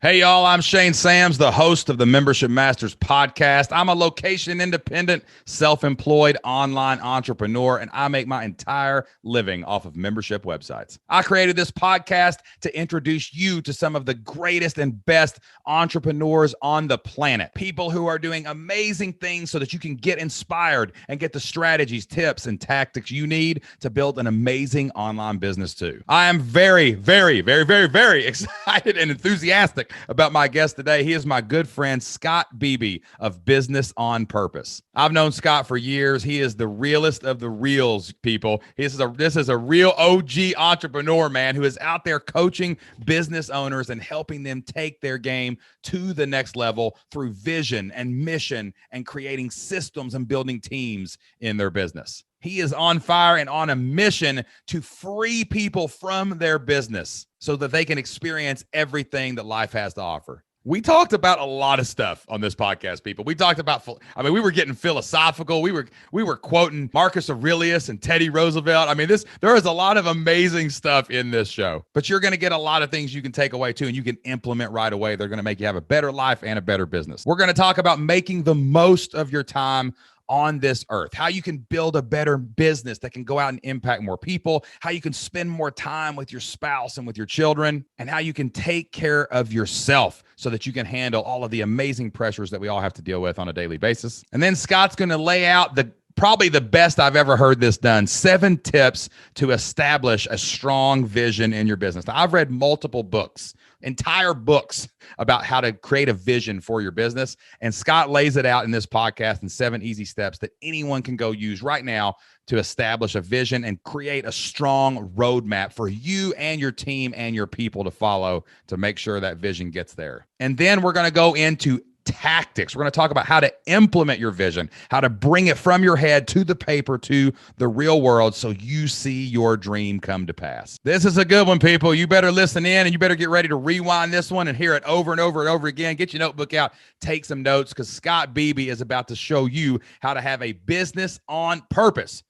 Hey, y'all, I'm Shane Sams, the host of the Membership Masters podcast. I'm a location-independent, self-employed online entrepreneur, and I make my entire living off of membership websites. I created this podcast to introduce you to some of the greatest and best entrepreneurs on the planet, people who are doing amazing things so that you can get inspired and get the strategies, tips, and tactics you need to build an amazing online business too. I am very, very, very, very, very excited and enthusiastic about my guest today. He is my good friend, Scott Beebe of Business on Purpose. I've known Scott for years. He is the realest of the reals, people. This is a real OG entrepreneur, man, who is out there coaching business owners and helping them take their game to the next level through vision and mission and creating systems and building teams in their business. He is on fire and on a mission to free people from their business so that they can experience everything that life has to offer. We talked about a lot of stuff on this podcast, people. We talked about, we were getting philosophical. We were quoting Marcus Aurelius and Teddy Roosevelt. There is a lot of amazing stuff in this show, but you're going to get a lot of things you can take away too, and you can implement right away. They're going to make you have a better life and a better business. We're going to talk about making the most of your time on this earth, how you can build a better business that can go out and impact more people, how you can spend more time with your spouse and with your children, and how you can take care of yourself so that you can handle all of the amazing pressures that we all have to deal with on a daily basis. And then Scott's going to lay out probably the best I've ever heard this done, 7 tips to establish a strong vision in your business. Now, I've read multiple books, entire books about how to create a vision for your business. And Scott lays it out in this podcast in 7 easy steps that anyone can go use right now to establish a vision and create a strong roadmap for you and your team and your people to follow to make sure that vision gets there. And then we're going to go into tactics. We're going to talk about how to implement your vision, how to bring it from your head to the paper, to the real world, so you see your dream come to pass. This is a good one, people. You better listen in, and you better get ready to rewind this one and hear it over and over and over again. Get your notebook out, take some notes, because Scott Beebe is about to show you how to have a business on purpose.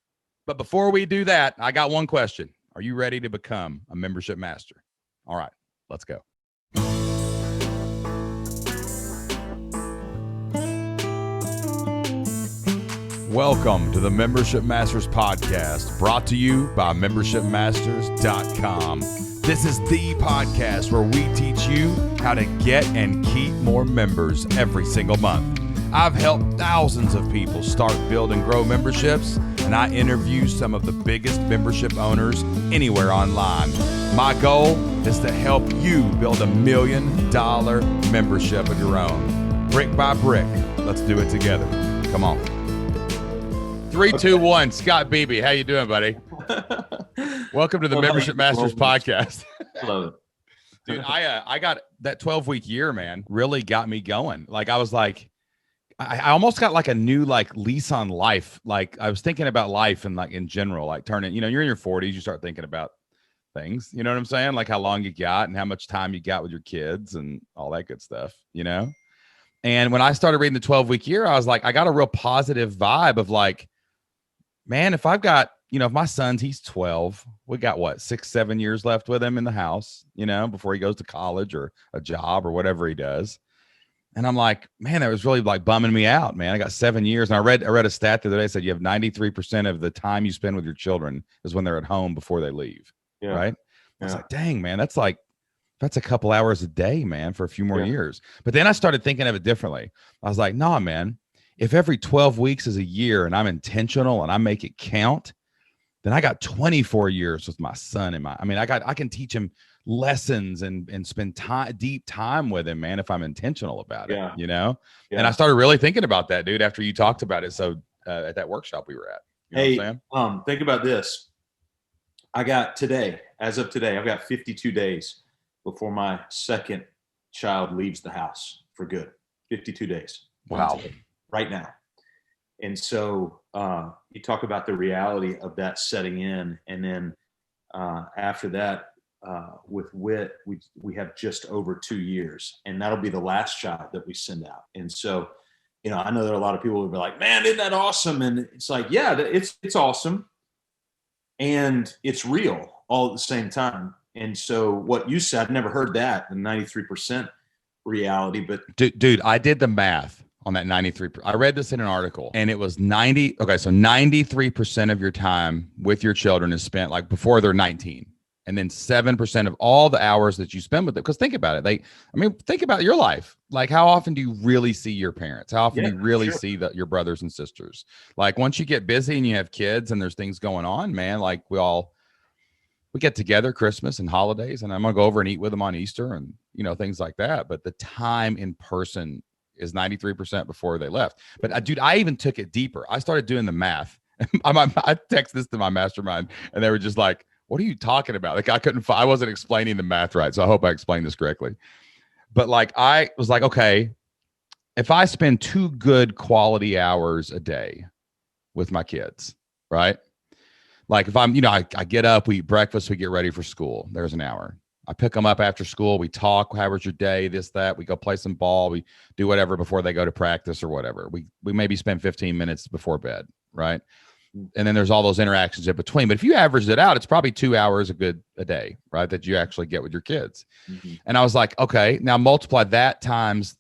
But before we do that, I got one question. Are you ready to become a membership master? All right, let's go. Welcome to the Membership Masters podcast, brought to you by membershipmasters.com. This is the podcast where we teach you how to get and keep more members every single month. I've helped thousands of people start, build, and grow memberships, and I interview some of the biggest membership owners anywhere online. My goal is to help you build $1 million membership of your own. Brick by brick, let's do it together. Come on. 3, 2, 1. Scott Beebe, how you doing, buddy? Welcome to the Membership Masters podcast. Love it. Dude, I got that 12-week year, man, really got me going. Like, I was like, I almost got like a new lease on life. Like, I was thinking about life and in general, like turning, you're in your 40s, you start thinking about things, you know what I'm saying? Like how long you got and how much time you got with your kids and all that good stuff, And when I started reading the 12-week year, I was like, I got a real positive vibe of like, man, if I've got, if my son's, he's 12, we got 6-7 years left with him in the house, before he goes to college or a job or whatever he does. And I'm like, man, that was really bumming me out, man. I got 7 years. And I read a stat the other day that said you have 93% of the time you spend with your children is when they're at home before they leave. Yeah. Right. Yeah. I was like, dang, man, that's a couple hours a day, man, for a few more years. But then I started thinking of it differently. I was like, nah, man, if every 12 weeks is a year and I'm intentional and I make it count, then I got 24 years with my son and I can teach him lessons and spend deep time with him, man, if I'm intentional about it, Yeah. And I started really thinking about that, dude, after you talked about it. So at that workshop we were at, think about this. As of today, I've got 52 days before my second child leaves the house for good. 52 days. Wow. Right now. And so you talk about the reality of that setting in. And then after that, with WIT, we have just over 2 years, and that'll be the last child that we send out. And so, I know there are a lot of people who will be like, man, isn't that awesome? And it's like, yeah, it's awesome. And it's real all at the same time. And so what you said, I've never heard that, the 93%. reality. But dude, I did the math on that 93. I read this in an article, and it was 90. Okay, so 93% of your time with your children is spent like before they're 19. And then 7% of all the hours that you spend with them. Because think about it. Think about your life. Like, how often do you really see your parents? How often do you really see your brothers and sisters? Like, once you get busy and you have kids and there's things going on, man, like we get together Christmas and holidays, and I'm going to go over and eat with them on Easter and, things like that. But the time in person is 93% before they left. But dude, I even took it deeper. I started doing the math. I text this to my mastermind, and they were just like, what are you talking about? Like, I wasn't explaining the math right. So I hope I explained this correctly. But like, I was like, okay, if I spend 2 good quality hours a day with my kids, right? Like if I'm, I get up, we eat breakfast, we get ready for school. There's an hour. I pick them up after school. We talk. How was your day? This, that. We go play some ball. We do whatever before they go to practice or whatever. We maybe spend 15 minutes before bed, right? And then there's all those interactions in between. But if you average it out, it's probably 2 hours a day, right? That you actually get with your kids. Mm-hmm. And I was like, okay, now multiply that times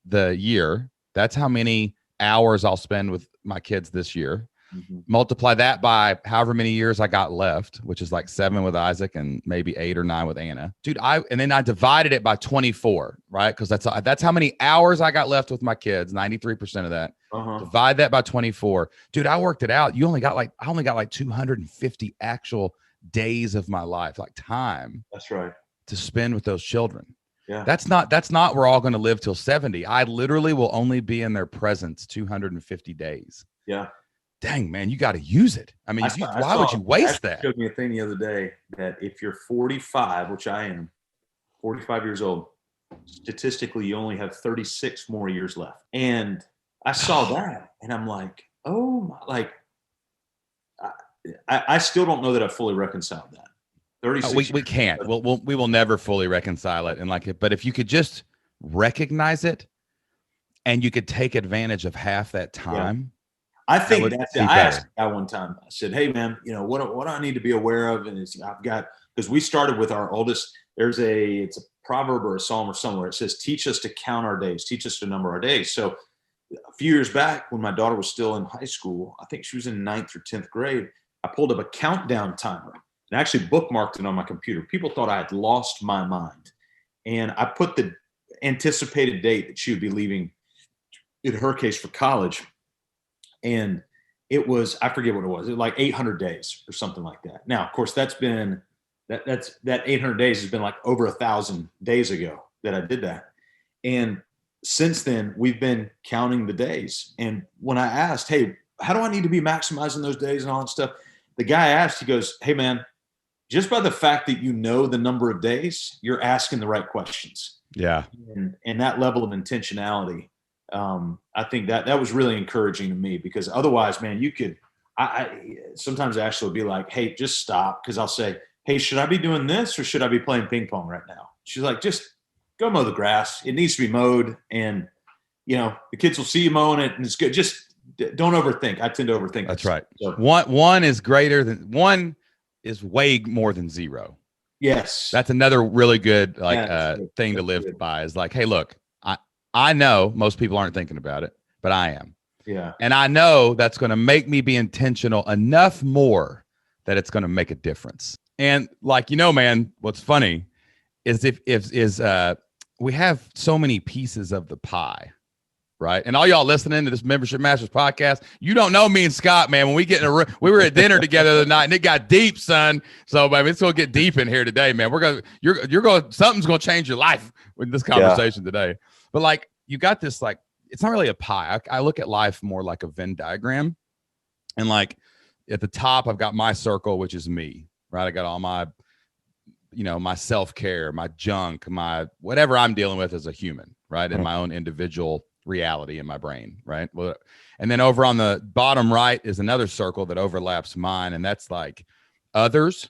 the year. That's how many hours I'll spend with my kids this year. Mm-hmm. Multiply that by however many years I got left, which is like 7 with Isaac and maybe 8 or 9 with Anna. Dude, and then I divided it by 24, right? Because that's how many hours I got left with my kids, 93% of that. Uh-huh. Divide that by 24. Dude, I worked it out. I only got like 250 actual days of my life, like time. That's right. To spend with those children. Yeah. That's not we're all going to live till 70. I literally will only be in their presence 250 days. Yeah. Dang, man, you got to use it. I mean, why would you waste that? Showed me a thing the other day that if you're 45, which I am, 45 years old, statistically, you only have 36 more years left. And I saw that, and I'm like, oh my, like, I still don't know that I've fully reconciled that. 36. We can't. We will never fully reconcile it, and like it. But if you could just recognize it, and you could take advantage of half that time. Yeah. I think that's it. I asked a guy one time, I said, hey man, what do I need to be aware of? And because we started with our oldest, it's a proverb or a psalm or somewhere. It says, teach us to count our days, teach us to number our days. So a few years back when my daughter was still in high school, I think she was in 9th or 10th grade, I pulled up a countdown timer and actually bookmarked it on my computer. People thought I had lost my mind. And I put the anticipated date that she would be leaving, in her case, for college. And it was, I forget what it was like 800 days or something like that. Now, of course, that 800 days has been like over 1,000 days ago that I did that. And since then, we've been counting the days. And when I asked, hey, how do I need to be maximizing those days and all that stuff? The guy asked, he goes, hey, man, just by the fact that you know the number of days, you're asking the right questions. Yeah. And that level of intentionality. I think that was really encouraging to me, because otherwise, man, I sometimes Ashley will be like, hey, just stop. Cause I'll say, hey, should I be doing this or should I be playing ping pong right now? She's like, just go mow the grass. It needs to be mowed. And the kids will see you mowing it and it's good. Just don't overthink. I tend to overthink. That's right. So, one is way more than 0. Yes. That's another really good thing to live by is like, hey, look, I know most people aren't thinking about it, but I am. Yeah. And I know that's going to make me be intentional enough more that it's going to make a difference. And like, man, what's funny is we have so many pieces of the pie, right? And all y'all listening to this Membership Masters podcast, you don't know me and Scott, man. When we get in a room, we were at dinner together the other night and it got deep, son. So baby, it's going to get deep in here today, man. Something's going to change your life with this conversation today. But like, you got this, like, it's not really a pie. I look at life more like a Venn diagram. And like at the top, I've got my circle, which is me, right? I got all my, my self-care, my junk, my whatever I'm dealing with as a human, right? In my own individual reality in my brain, right? Well, and then over on the bottom right is another circle that overlaps mine. And that's like others,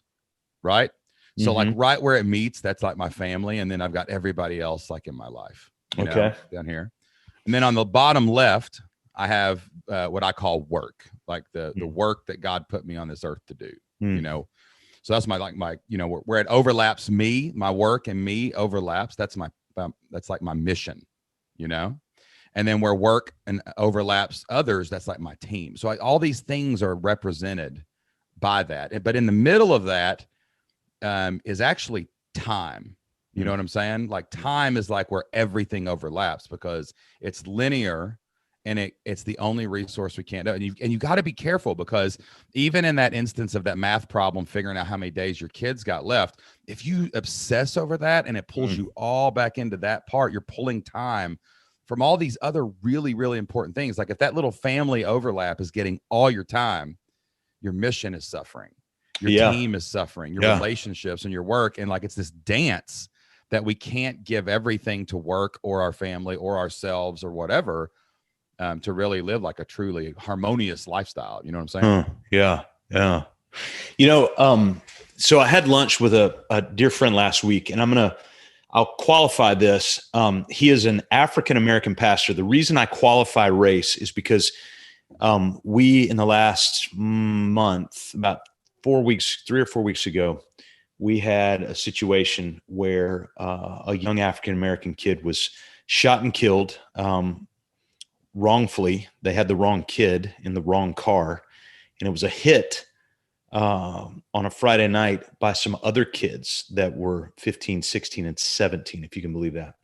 right? Mm-hmm. So like right where it meets, that's like my family. And then I've got everybody else like in my life. Down here. And then on the bottom left, I have what I call work, like the work that God put me on this earth to do, So that's my where it overlaps me, my work and me overlaps. That's my that's like my mission, you know? And then where work and overlaps others, that's like my team. So all these things are represented by that. But in the middle of that is actually time. You know what I'm saying? Like time is like where everything overlaps because it's linear and it's the only resource we can't do. And you got to be careful because even in that instance of that math problem, figuring out how many days your kids got left, if you obsess over that and it pulls you all back into that part, you're pulling time from all these other really, really important things. Like if that little family overlap is getting all your time, your mission is suffering. Your team is suffering, your relationships and your work. And like, it's this dance that we can't give everything to work or our family or ourselves or whatever to really live like a truly harmonious lifestyle. You know what I'm saying? Yeah. Yeah. You know, so I had lunch with a dear friend last week, and I'll qualify this. He is an African-American pastor. The reason I qualify race is because we, in the last month, about 3 or 4 weeks ago, we had a situation where a young African-American kid was shot and killed wrongfully. They had the wrong kid in the wrong car, and it was a hit on a Friday night by some other kids that were 15, 16, and 17, if you can believe that.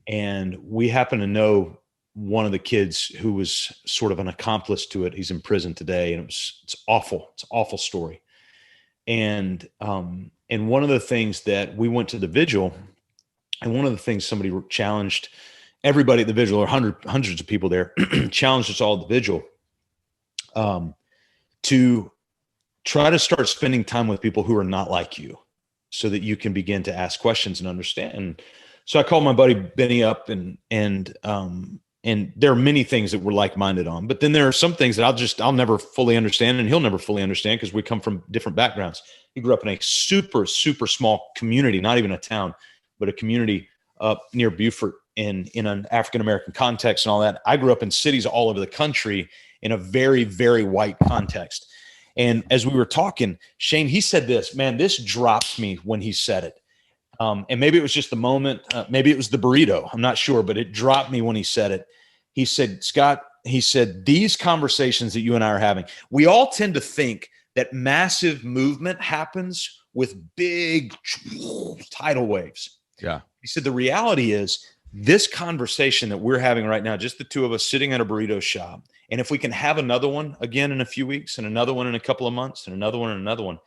And we happen to know one of the kids who was sort of an accomplice to it. He's in prison today, and it's awful. It's an awful story. And one of the things that we went to the vigil, and one of the things somebody challenged everybody at the vigil, or hundreds of people there, challenged us all at the vigil to try to start spending time with people who are not like you so that you can begin to ask questions and understand. And so I called my buddy Benny up, and there are many things that we're like-minded on, but then there are some things that I'll never fully understand, and he'll never fully understand because we come from different backgrounds. He grew up in a super, super small community, not even a town, but a community up near Beaufort in an African-American context and all that. I grew up in cities all over the country in a very, very white context. And as we were talking, Shane, he said this, man, this dropped me when he said it. And maybe it was just the moment, maybe it was the burrito, I'm not sure, but it dropped me when he said it. He said, Scott, he said, these conversations that you and I are having, we all tend to think that massive movement happens with big tidal waves. Yeah. He said, the reality is this conversation that we're having right now, just the two of us sitting at a burrito shop. And if we can have another one again in a few weeks, and another one in a couple of months, and another one and another one,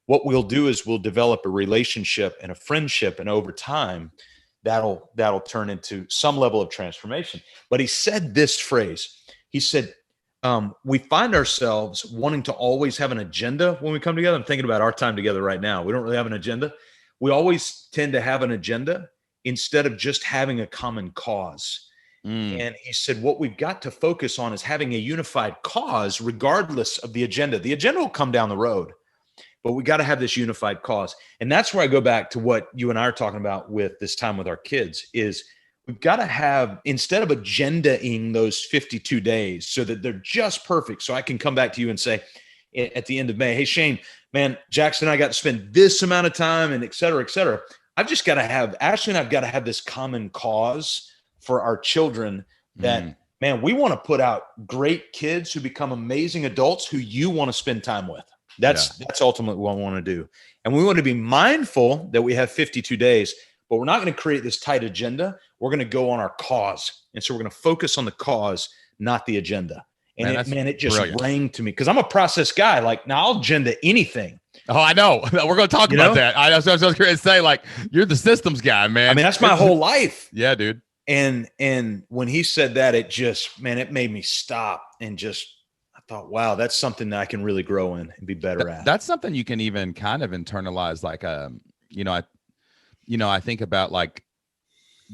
what we'll do is we'll develop a relationship and a friendship. And over time, that'll turn into some level of transformation. But he said this phrase. He said, we find ourselves wanting to always have an agenda when we come together. I'm thinking about our time together right now. We don't really have an agenda. We always tend to have an agenda instead of just having a common cause. And he said, what we've got to focus on is having a unified cause, regardless of the agenda. The agenda will come down the road, but we got to have this unified cause. And that's where I go back to what you and I are talking about with this time with our kids is we've got to have, instead of agendaing those 52 days so that they're just perfect. So I can come back to you and say at the end of May, hey, Shane, man, Jackson and I got to spend this amount of time and et cetera, et cetera. I've just got to have, Ashley and I've got to have this common cause for our children that, man, we want to put out great kids who become amazing adults who you want to spend time with. That's ultimately what I want to do. And we want to be mindful that we have 52 days, but we're not going to create this tight agenda. We're going to go on our cause. And so we're going to focus on the cause, not the agenda. And it just rang to me because I'm a process guy. Like, now I'll agenda anything. Oh, I know. We're going to talk about that. I was going to say, like, you're the systems guy, man. I mean, that's my whole life. Yeah, dude. And when he said that, it just, man, it made me stop and just, I thought, wow, that's something that I can really grow in and be better at. That's something you can even kind of internalize. Like, I think about like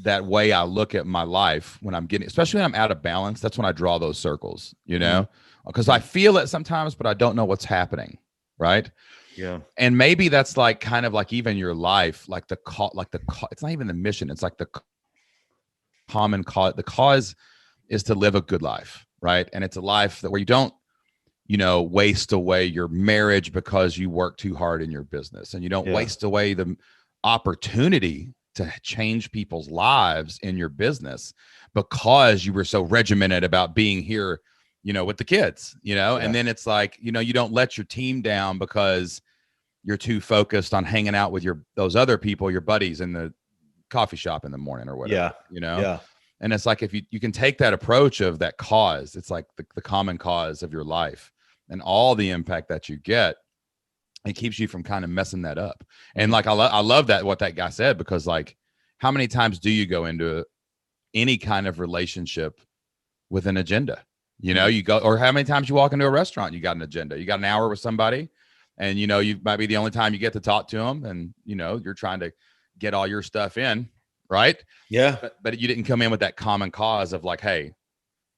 that way I look at my life when I'm getting, especially when I'm out of balance. That's when I draw those circles, because I feel it sometimes, but I don't know what's happening. Right. Yeah. And maybe that's like kind of like even your life, like it's not even the mission. It's like the common cause. The cause is to live a good life. Right. And it's a life that where you don't, waste away your marriage because you work too hard in your business, and you don't waste away the opportunity to change people's lives in your business because you were so regimented about being here, with the kids, and then it's like, you don't let your team down because you're too focused on hanging out with those other people, your buddies in the coffee shop in the morning or whatever, Yeah. And it's like, if you can take that approach of that cause, it's like the common cause of your life and all the impact that you get, it keeps you from kind of messing that up. And like, I love that, what that guy said, because like, how many times do you go into any kind of relationship with an agenda? You go, or how many times you walk into a restaurant, you got an agenda, you got an hour with somebody, and you might be the only time you get to talk to them, and you're trying to get all your stuff in, right? Yeah. But you didn't come in with that common cause of like, hey,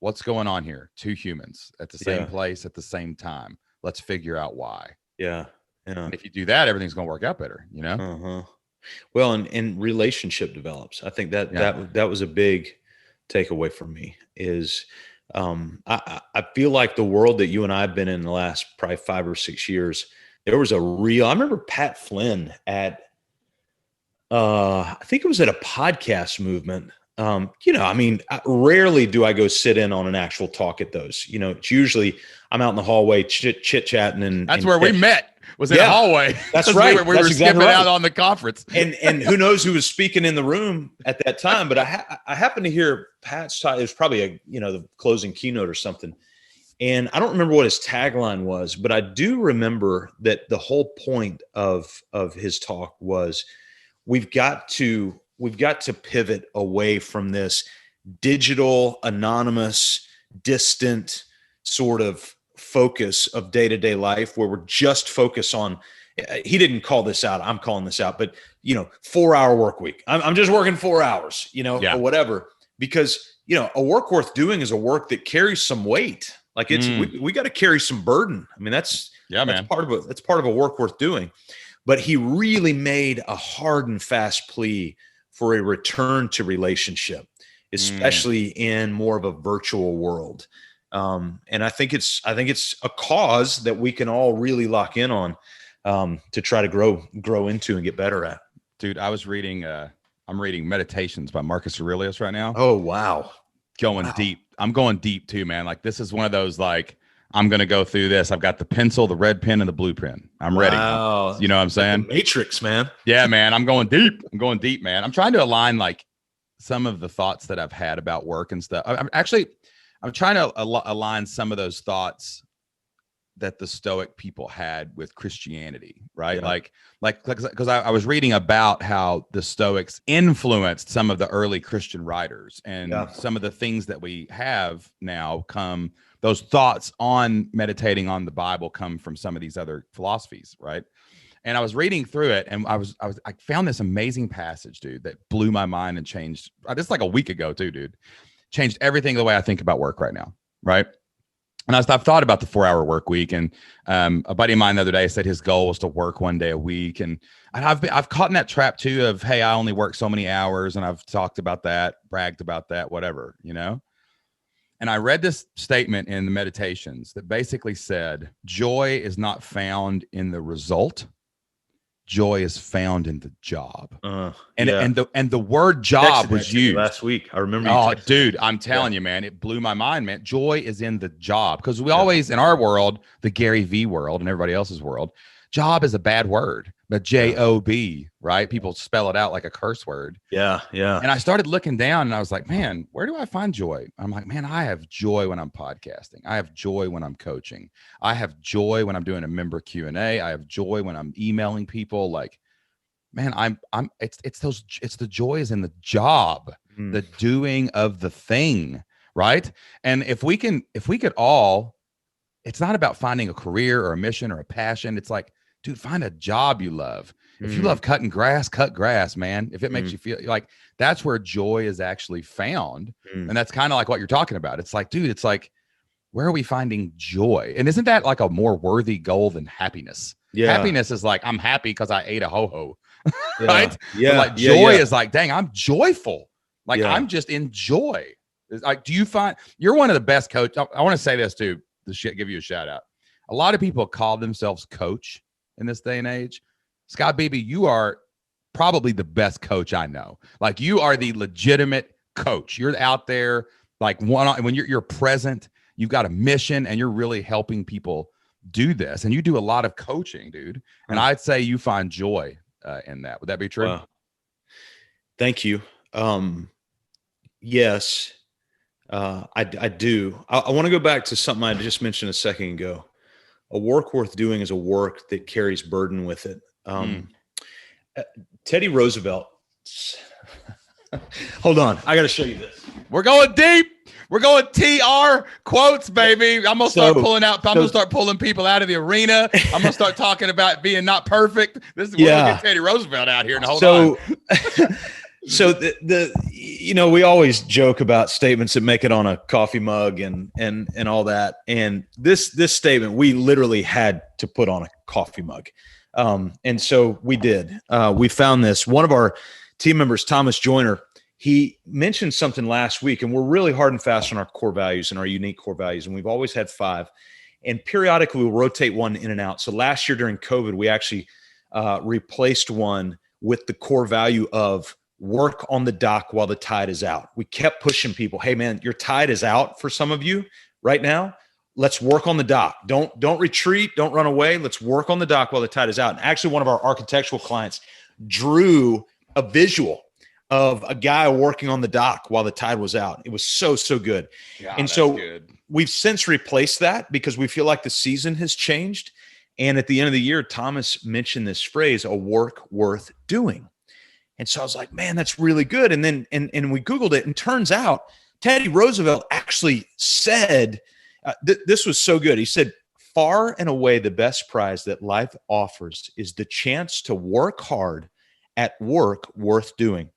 what's going on here? Two humans at the same place at the same time. Let's figure out why. Yeah. And if you do that, everything's going to work out better, Well, and relationship develops. I think that was a big takeaway for me is, I feel like the world that you and I have been in the last probably 5 or 6 years, there was I remember Pat Flynn at, I think it was at a podcast movement. Rarely do I go sit in on an actual talk at those. It's usually I'm out in the hallway chit chatting, and that's where we met. Was in the hallway. That's right. We were skipping out on the conference, and who knows who was speaking in the room at that time. But I happened to hear Pat's. It was probably the closing keynote or something. And I don't remember what his tagline was, but I do remember that the whole point of his talk was, we've got to pivot away from this digital, anonymous, distant sort of focus of day-to-day life where we're just focused on, he didn't call this out, I'm calling this out, but 4-hour work week. I'm just working 4 hours, or whatever, because a work worth doing is a work that carries some weight. Like we got to carry some burden. I mean, that's part of a work worth doing. But he really made a hard and fast plea for a return to relationship, especially in more of a virtual world. And I think it's a cause that we can all really lock in on, to try to grow into and get better at. Dude, I'm reading Meditations by Marcus Aurelius right now. Oh, wow. Going deep. I'm going deep too, man. Like, this is one of those, like, I'm going to go through this. I've got the pencil, the red pen, and the blue pen. I'm ready. Wow. You know what I'm saying? Like the Matrix, man. Yeah, man. I'm going deep, man. I'm trying to align like some of the thoughts that I've had about work and stuff. I'm trying to align some of those thoughts that the Stoic people had with Christianity, right? Yeah. Because I was reading about how the Stoics influenced some of the early Christian writers, and some of the things that we have now those thoughts on meditating on the Bible come from some of these other philosophies, right? And I was reading through it, and I found this amazing passage, dude, that blew my mind and changed. This is like a week ago too, dude. Changed everything the way I think about work right now, right? And I've thought about the 4-hour work week, and a buddy of mine the other day said his goal was to work 1 day a week. And I've caught in that trap too of, hey, I only work so many hours, and I've talked about that, bragged about that, whatever, And I read this statement in the Meditations that basically said, joy is not found in the result. Joy is found in the job. And the word job was used last week. I remember. Oh, dude, I'm telling you, man, it blew my mind, man. Joy is in the job, because we always, in our world, the Gary V world and everybody else's world, job is a bad word, but J-O-B, right? People spell it out like a curse word. Yeah. And I started looking down, and I was like, man, where do I find joy? I'm like, man, I have joy when I'm podcasting. I have joy when I'm coaching. I have joy when I'm doing a member Q&A. I have joy when I'm emailing people. Like, man, it's the joy is in the job, the doing of the thing, right? And if we could all, it's not about finding a career or a mission or a passion. It's like, dude, find a job you love. If you love cutting grass, cut grass, man. If it makes you feel like, that's where joy is actually found. And that's kind of like what you're talking about. It's like, dude, it's like, where are we finding joy? And isn't that like a more worthy goal than happiness? Yeah. Happiness is like, I'm happy because I ate a ho-ho, right? Yeah. But like joy is like, dang, I'm joyful. Like I'm just in joy. It's like, do you find you're one of the best coaches? I want to say this too, give you a shout out. A lot of people call themselves coach in this day and age. Scott Beebe, you are probably the best coach I know. Like, you are the legitimate coach. You're out there like when you're present, you've got a mission and you're really helping people do this. And you do a lot of coaching, dude. And I'd say you find joy in that. Would that be true? Wow. Thank you. Yes, I do. I want to go back to something I just mentioned a second ago. A work worth doing is a work that carries burden with it. Teddy Roosevelt. Hold on. I got to show you this. We're going deep. We're going TR quotes, baby. I'm going to start pulling out. I'm going to start pulling people out of the arena. I'm going to start talking about being not perfect. We're going to get Teddy Roosevelt out here and hold on. So we always joke about statements that make it on a coffee mug and all that. And this statement, we literally had to put on a coffee mug. And so we did. We found this. One of our team members, Thomas Joyner, he mentioned something last week, and we're really hard and fast on our core values and our unique core values. And we've always had 5. And periodically we'll rotate one in and out. So last year during COVID, we actually replaced one with the core value of work on the dock while the tide is out. We kept pushing people. Hey man, your tide is out for some of you right now. Let's work on the dock. Don't retreat. Don't run away. Let's work on the dock while the tide is out. And actually one of our architectural clients drew a visual of a guy working on the dock while the tide was out. It was so good. Yeah, and so we've since replaced that because we feel like the season has changed. And at the end of the year, Thomas mentioned this phrase, a work worth doing. And so I was like, man, that's really good. And then and we Googled it, and turns out Teddy Roosevelt actually said, this was so good. He said, far and away the best prize that life offers is the chance to work hard at work worth doing.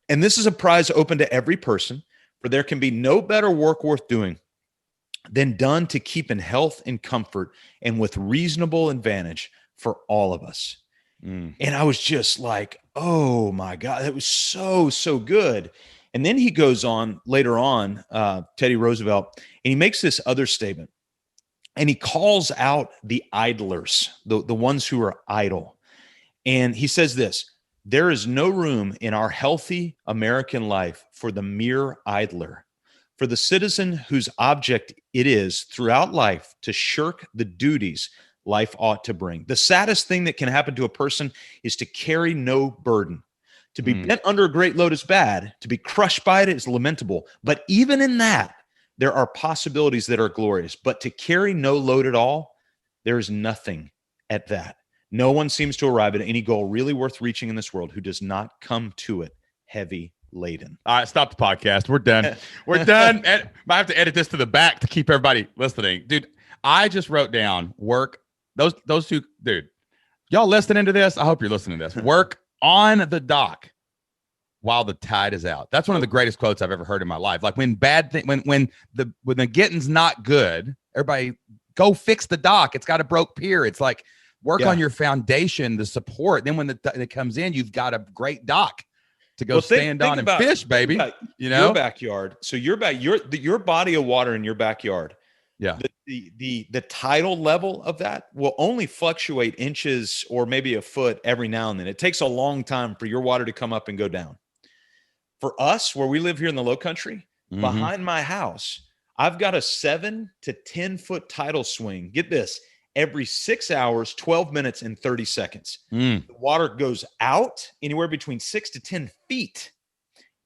And this is a prize open to every person, for there can be no better work worth doing than done to keep in health and comfort and with reasonable advantage for all of us. And I was just like, oh my God, that was so good. And then he goes on later on, Teddy Roosevelt, and he makes this other statement, and he calls out the idlers, the ones who are idle. And he says this: there is no room in our healthy American life for the mere idler, for the citizen whose object it is throughout life to shirk the duties life ought to bring. The saddest thing that can happen to a person is to carry no burden. To be bent under a great load is bad. To be crushed by it is lamentable. But even in that, there are possibilities that are glorious. But to carry no load at all, there is nothing at that. No one seems to arrive at any goal really worth reaching in this world who does not come to it heavy laden. All right, stop the podcast. We're done. We're done. I have to edit this to the back to keep everybody listening. Dude, I just wrote down work. Those two, dude, y'all listening to this? I hope you're listening to this. Work on the dock while the tide is out. That's one of the greatest quotes I've ever heard in my life. Like when the getting's not good, everybody go fix the dock. It's got a broke pier. It's like work on your foundation, the support. Then when it comes in, you've got a great dock to go stand on and fish, baby. Your backyard. So your body of water in your backyard. Yeah. The tidal level of that will only fluctuate inches or maybe a foot every now and then. It takes a long time for your water to come up and go down. For us, where we live here in the Low Country, behind my house, I've got a 7 to 10 foot tidal swing. Get this, every 6 hours, 12 minutes, and 30 seconds. The water goes out anywhere between 6 to 10 feet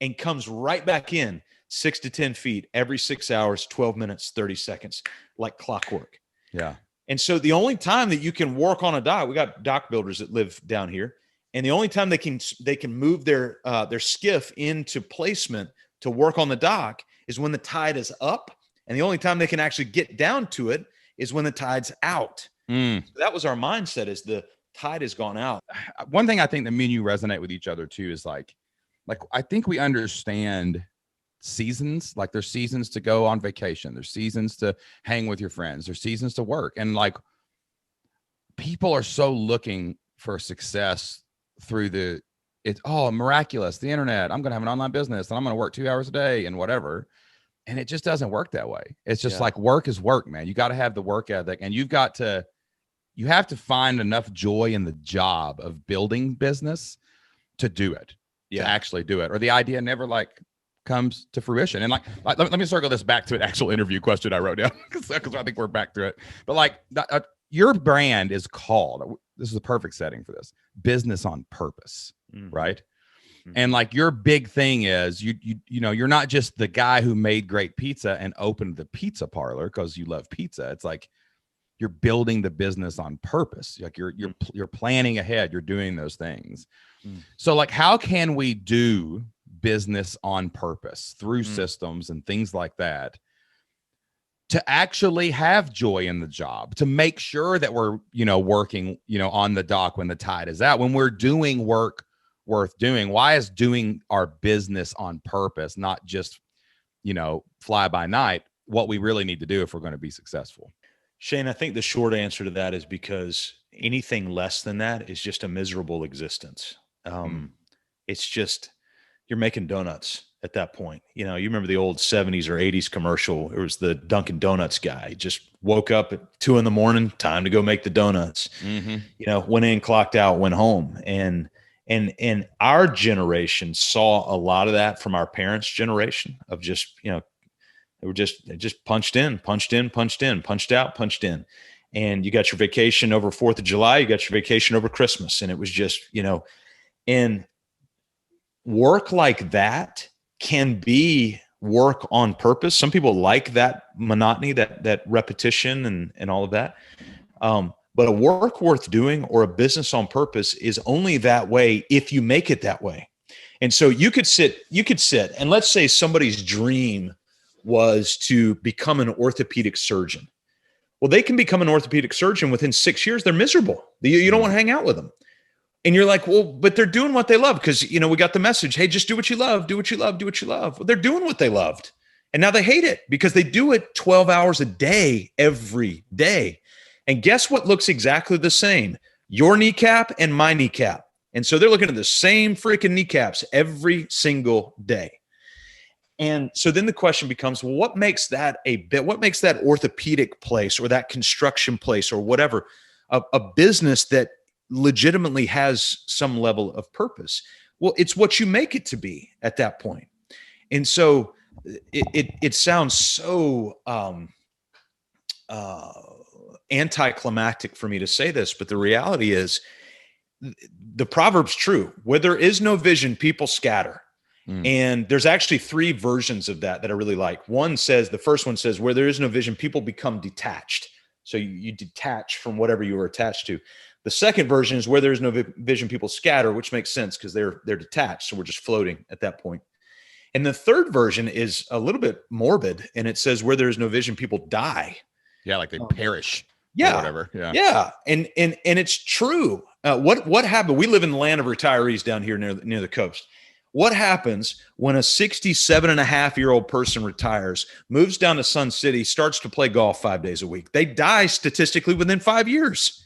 and comes right back in 6 to 10 feet every 6 hours, 12 minutes, 30 seconds, like clockwork. Yeah. And so the only time that you can work on a dock, we got dock builders that live down here, and the only time they can move their skiff into placement to work on the dock is when the tide is up, and the only time they can actually get down to it is when the tide's out. So that was our mindset, as the tide has gone out. One thing I think that me and you resonate with each other too is like I think we understand seasons. Like there's seasons to go on vacation, there's seasons to hang with your friends, there's seasons to work, and like people are so looking for success through miraculous, the internet. I'm gonna have an online business and I'm gonna work 2 hours a day and whatever, and it just doesn't work that way. It's just like work is work, man. You got to have the work ethic, and you have to find enough joy in the job of building business to do it, Yeah. to actually do it, or the idea never like comes to fruition. And like let me circle this back to an actual interview question I wrote down because I think we're back to it. But like your brand is called, this is a perfect setting for this, business on purpose, right? And like your big thing is you know, you're not just the guy who made great pizza and opened the pizza parlor because you love pizza. It's like you're building the business on purpose. Like you're planning ahead, you're doing those things. So like, how can we do business on purpose through systems and things like that to actually have joy in the job, to make sure that we're, you know, working, you know, on the dock when the tide is out, when we're doing work worth doing? Why is doing our business on purpose, not just, you know, fly by night, what we really need to do if we're going to be successful? Shane, I think the short answer to that is because anything less than that is just a miserable existence. It's just, you're making donuts at that point. You know, you remember the old 70s or 80s commercial. It was the Dunkin' Donuts guy. He just woke up at 2 a.m, time to go make the donuts. You know, went in, clocked out, went home. And our generation saw a lot of that from our parents' generation of just, you know, they just punched in, punched out, punched in. And you got your vacation over 4th of July, you got your vacation over Christmas. And it was just, you know, and work like that can be work on purpose. Some people like that monotony, that repetition and all of that. But a work worth doing or a business on purpose is only that way if you make it that way. And so you could sit, and let's say somebody's dream was to become an orthopedic surgeon. Well, they can become an orthopedic surgeon within 6 years. They're miserable. You don't want to hang out with them. And you're like, well, but they're doing what they love because, you know, we got the message, hey, just do what you love, do what you love, do what you love. Well, they're doing what they loved. And now they hate it because they do it 12 hours a day, every day. And guess what looks exactly the same? Your kneecap and my kneecap. And so they're looking at the same freaking kneecaps every single day. And so then the question becomes, well, what makes that orthopedic place or that construction place or whatever, a business that legitimately has some level of purpose? Well, it's what you make it to be at that point. And so it sounds so anticlimactic for me to say this, but the reality is the proverb's true. Where there is no vision, people scatter. And there's actually 3 versions of that I really like. The first one says, where there is no vision, people become detached. So you detach from whatever you were attached to. The second version is where there is no vision, people scatter, which makes sense because they're detached. So we're just floating at that point. And the third version is a little bit morbid, and it says where there is no vision, people die. Yeah, like they perish. Yeah, or whatever. Yeah. And it's true. What happened? We live in the land of retirees down here near the coast. What happens when a 67-and-a-half-year-old person retires, moves down to Sun City, starts to play golf 5 days a week? They die statistically within 5 years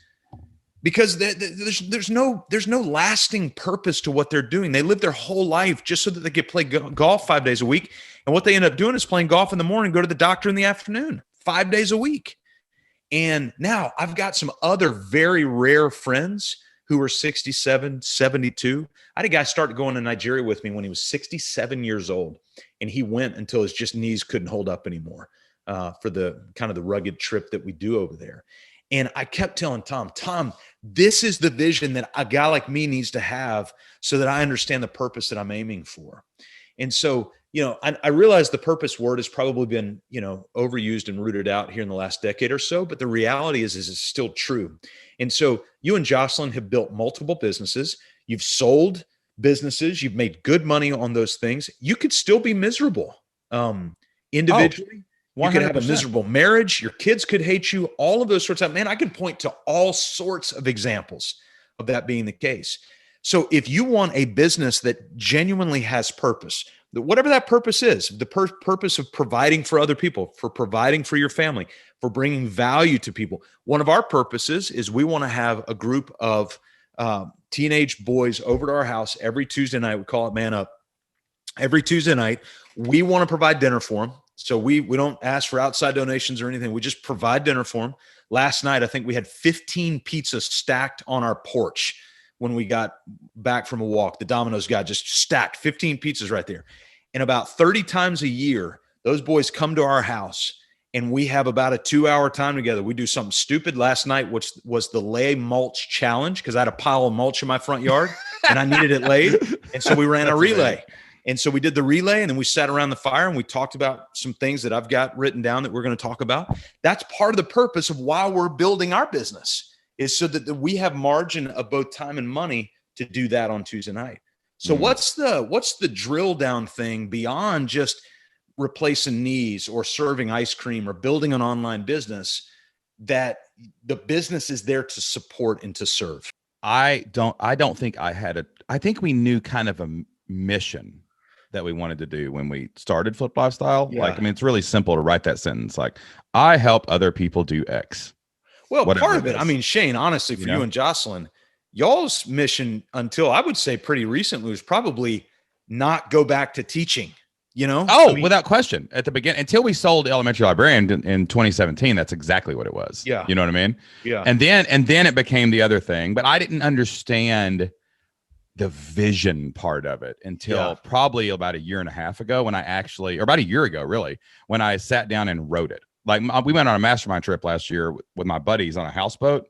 because there's no lasting purpose to what they're doing. They live their whole life just so that they could play golf 5 days a week. And what they end up doing is playing golf in the morning, go to the doctor in the afternoon, 5 days a week. And now I've got some other very rare friends who were 67, 72. I had a guy start going to Nigeria with me when he was 67 years old. And he went until his just knees couldn't hold up anymore for the kind of the rugged trip that we do over there. And I kept telling Tom, this is the vision that a guy like me needs to have so that I understand the purpose that I'm aiming for. And so, you know, I realize the purpose word has probably been, you know, overused and rooted out here in the last decade or so, but the reality is it's still true. And so you and Jocelyn have built multiple businesses. You've sold businesses. You've made good money on those things. You could still be miserable individually. You could have a miserable marriage. Your kids could hate you. All of those sorts of, man, I could point to all sorts of examples of that being the case. So if you want a business that genuinely has purpose, whatever that purpose is, the purpose of providing for other people, for providing for your family, for bringing value to people. One of our purposes is we want to have a group of teenage boys over to our house every Tuesday night. We call it Man Up. Every Tuesday night, we want to provide dinner for them. So we don't ask for outside donations or anything. We just provide dinner for them. Last night, I think we had 15 pizzas stacked on our porch. when we got back from a walk. The Domino's guy just stacked 15 pizzas right there. And about 30 times a year, those boys come to our house and we have about a 2-hour time together. We do something stupid. Last night, which was the lay mulch challenge, because I had a pile of mulch in my front yard and I needed it laid. And so we ran a relay. Amazing. And so we did the relay, and then we sat around the fire and we talked about some things that I've got written down that we're going to talk about. That's part of the purpose of why we're building our business, is so that we have margin of both time and money to do that on Tuesday night. So what's the drill down thing beyond just replacing knees or serving ice cream or building an online business that the business is there to support and to serve? I don't think I think we knew kind of a mission that we wanted to do when we started Flip Lifestyle. Yeah. Like, I mean, it's really simple to write that sentence. Like, I help other people do X. Well, part of it, I mean, Shane, honestly, for you and Jocelyn, y'all's mission until I would say pretty recently was probably not go back to teaching, Oh, I mean, without question. At the beginning, until we sold Elementary Librarian in 2017, that's exactly what it was. Yeah. You know what I mean? Yeah. And then it became the other thing, but I didn't understand the vision part of it until probably about a year and a half ago, when or about a year ago, really, when I sat down and wrote it. Like, we went on a mastermind trip last year with my buddies on a houseboat.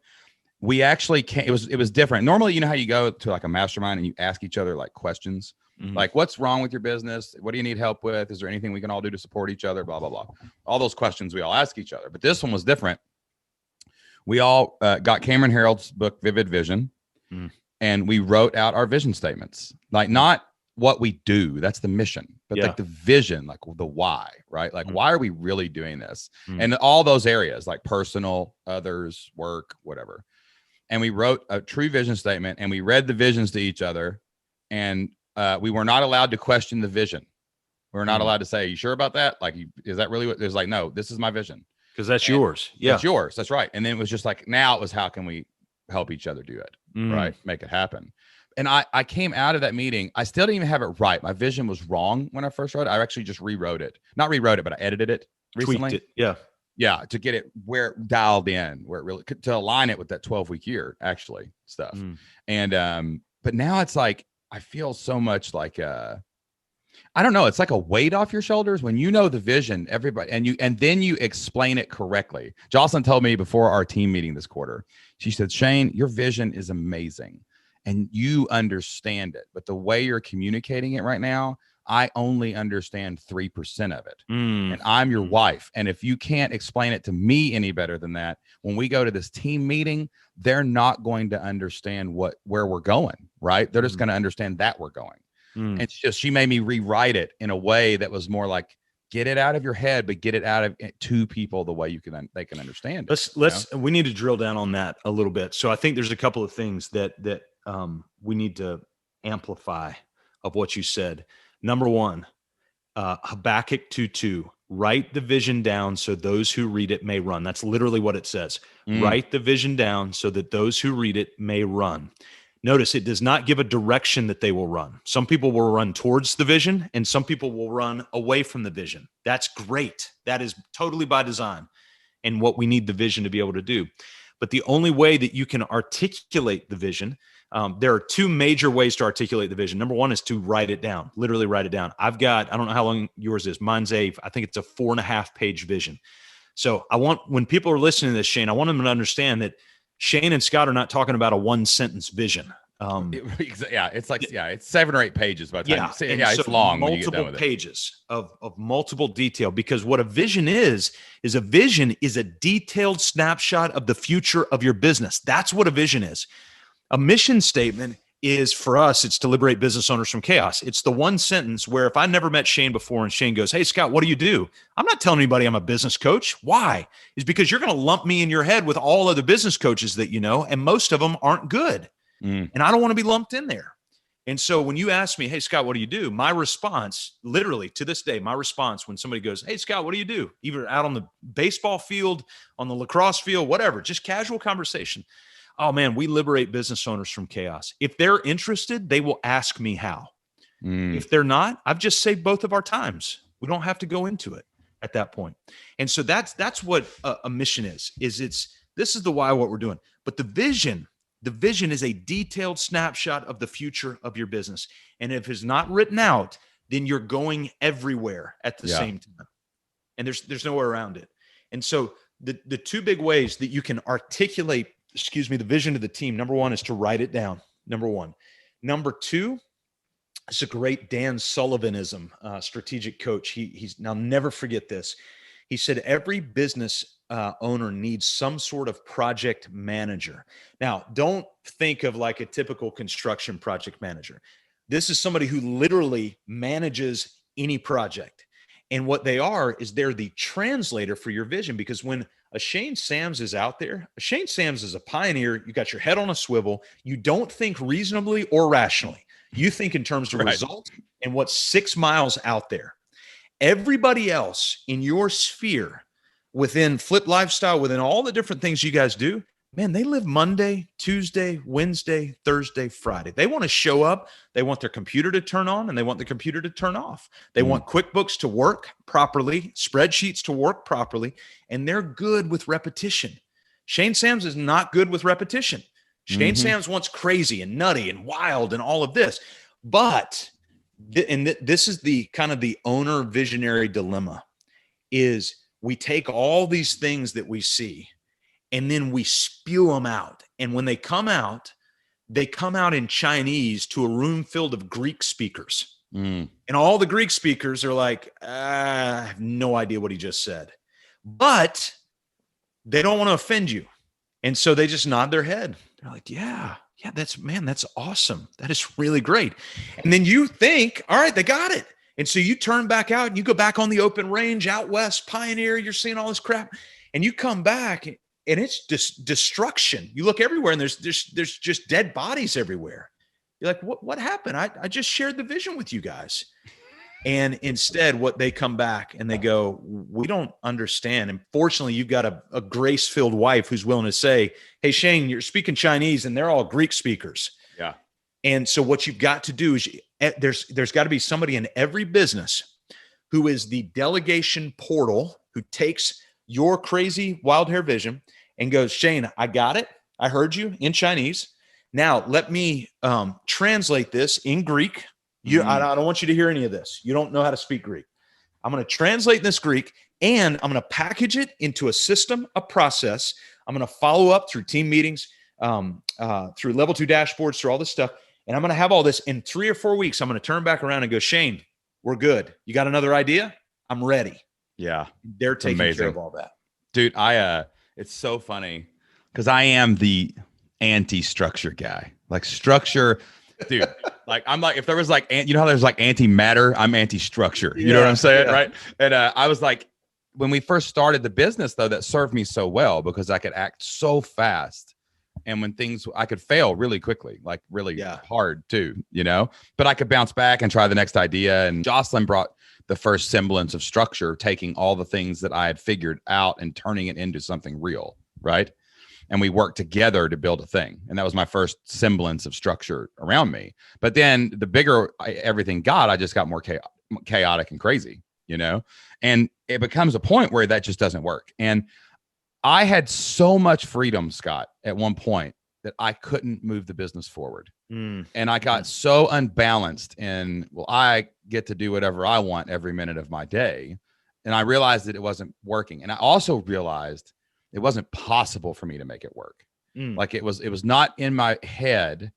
We actually it was different. Normally, you know how you go to like a mastermind and you ask each other like questions, like, what's wrong with your business? What do you need help with? Is there anything we can all do to support each other? Blah, blah, blah. All those questions we all ask each other. But this one was different. We all got Cameron Harold's book, Vivid Vision. And we wrote out our vision statements, like not what we do, that's the mission, but like the vision, like the why, right? Like, why are we really doing this? And all those areas, like personal, others, work, whatever. And we wrote a true vision statement, and we read the visions to each other, and we were not allowed to question the vision. We were not allowed to say, "Are you sure about that? Like, is that really what?" It was like, "No, this is my vision." Because that's yours. Yeah. That's yours. That's right. And then it was just like, now it was, how can we help each other do it? Right. Make it happen. And I came out of that meeting. I still didn't even have it right. My vision was wrong when I first wrote it. I actually just rewrote it. Not rewrote it, but I edited it recently. Tweaked it. Yeah. Yeah. To get it dialed in, where it really to align it with that 12-week year, actually, stuff. And, but now it's like, I feel so much like, I don't know. It's like a weight off your shoulders when you know the vision, everybody, and then you explain it correctly. Jocelyn told me before our team meeting this quarter, she said, "Shane, your vision is amazing and you understand it, but the way you're communicating it right now, I only understand 3% of it. And I'm your wife. And if you can't explain it to me any better than that, when we go to this team meeting, they're not going to understand where we're going, right? They're just going to understand that we're going." And it's just, she made me rewrite it in a way that was more like, get it out of your head, but get it out of to people the way they can understand it. We need to drill down on that a little bit. So I think there's a couple of things that we need to amplify of what you said. Number one, Habakkuk 2:2, write the vision down so those who read it may run. That's literally what it says. Write the vision down so that those who read it may run. Notice it does not give a direction that they will run. Some people will run towards the vision, and some people will run away from the vision. That's great. That is totally by design and what we need the vision to be able to do. But the only way that you can articulate the vision, there are two major ways to articulate the vision. Number one is to write it down, literally write it down. I don't know how long yours is. Mine's I think it's a 4.5-page vision. So when people are listening to this, Shane, I want them to understand that Shane and Scott are not talking about a 1-sentence vision. It's 7 or 8 pages by the time you say it. Yeah, so it's long. Multiple pages of multiple detail, because what a vision is a detailed snapshot of the future of your business. That's what a vision is. A mission statement is, for us, it's to liberate business owners from chaos. It's the one sentence where if I never met Shane before and Shane goes, "Hey, Scott, what do you do?" I'm not telling anybody I'm a business coach. Why? Is because you're going to lump me in your head with all other business coaches that you know, and most of them aren't good. And I don't want to be lumped in there. And so when you ask me, "Hey, Scott, what do you do?" My response, literally to this day, my response when somebody goes, "Hey, Scott, what do you do?" Either out on the baseball field, on the lacrosse field, whatever, just casual conversation. "Oh man, we liberate business owners from chaos." If they're interested, they will ask me how. If they're not, I've just saved both of our times. We don't have to go into it at that point. And so that's what a mission is this is the why, what we're doing. But the vision The vision is a detailed snapshot of the future of your business. And if it's not written out, then you're going everywhere at the same time. And there's nowhere around it. And so the two big ways that you can articulate, the vision of the team, number one is to write it down. Number one. Number two, it's a great Dan Sullivanism, strategic coach. I'll never forget this. He said, every business owner needs some sort of project manager. Now, don't think of like a typical construction project manager. This is somebody who literally manages any project. And what they are is they're the translator for your vision, because when a Shane Sams is out there, Shane Sams is a pioneer. You got your head on a swivel. You don't think reasonably or rationally. You think in terms of results and what's 6 miles out there. Everybody else in your sphere, within Flip Lifestyle, within all the different things you guys do, man, they live Monday, Tuesday, Wednesday, Thursday, Friday. They want to show up. They want their computer to turn on and they want the computer to turn off. They want QuickBooks to work properly, spreadsheets to work properly, and they're good with repetition. Shane Sams is not good with repetition. Shane Sams wants crazy and nutty and wild and all of this. But this is the kind of the owner visionary dilemma, is we take all these things that we see and then we spew them out. And when they come out in Chinese to a room filled of Greek speakers. And all the Greek speakers are like, I have no idea what he just said. But they don't want to offend you. And so they just nod their head. They're like, yeah, that's awesome. That is really great. And then you think, all right, they got it. And so you turn back out and you go back on the open range out west, Pioneer, you're seeing all this crap. And you come back and it's just destruction. You look everywhere and there's just dead bodies everywhere. You're like, what happened? I just shared the vision with you guys. And instead, what they come back and they go, we don't understand. And fortunately, you've got a grace-filled wife who's willing to say, hey, Shane, you're speaking Chinese and they're all Greek speakers. Yeah. And so what you've got to do is there's got to be somebody in every business who is the delegation portal, who takes your crazy wild hair vision and goes, Shane, I got it. I heard you in Chinese. Now let me translate this in Greek. I don't want you to hear any of this. You don't know how to speak Greek. I'm going to translate this Greek and I'm going to package it into a system, a process. I'm going to follow up through team meetings, through level 2 dashboards, through all this stuff. And I'm going to have all this in 3 or 4 weeks. I'm going to turn back around and go, Shane, we're good. You got another idea? I'm ready. Yeah. They're taking care of all that. Dude, it's so funny because I am the anti-structure guy. Like structure, dude, like I'm like, if there was like, you know how there's like anti-matter, I'm anti-structure. You know what I'm saying? Yeah. Right. And I was like, when we first started the business though, that served me so well because I could act so fast. And when I could fail really quickly, like really hard too, but I could bounce back and try the next idea. And Jocelyn brought the first semblance of structure, taking all the things that I had figured out and turning it into something real. Right. And we worked together to build a thing. And that was my first semblance of structure around me. But then the bigger everything got, I just got more chaotic and crazy, and it becomes a point where that just doesn't work. And I had so much freedom, Scott, at one point that I couldn't move the business forward. And I got so unbalanced in, I get to do whatever I want every minute of my day. And I realized that it wasn't working. And I also realized it wasn't possible for me to make it work. Like it was not in my head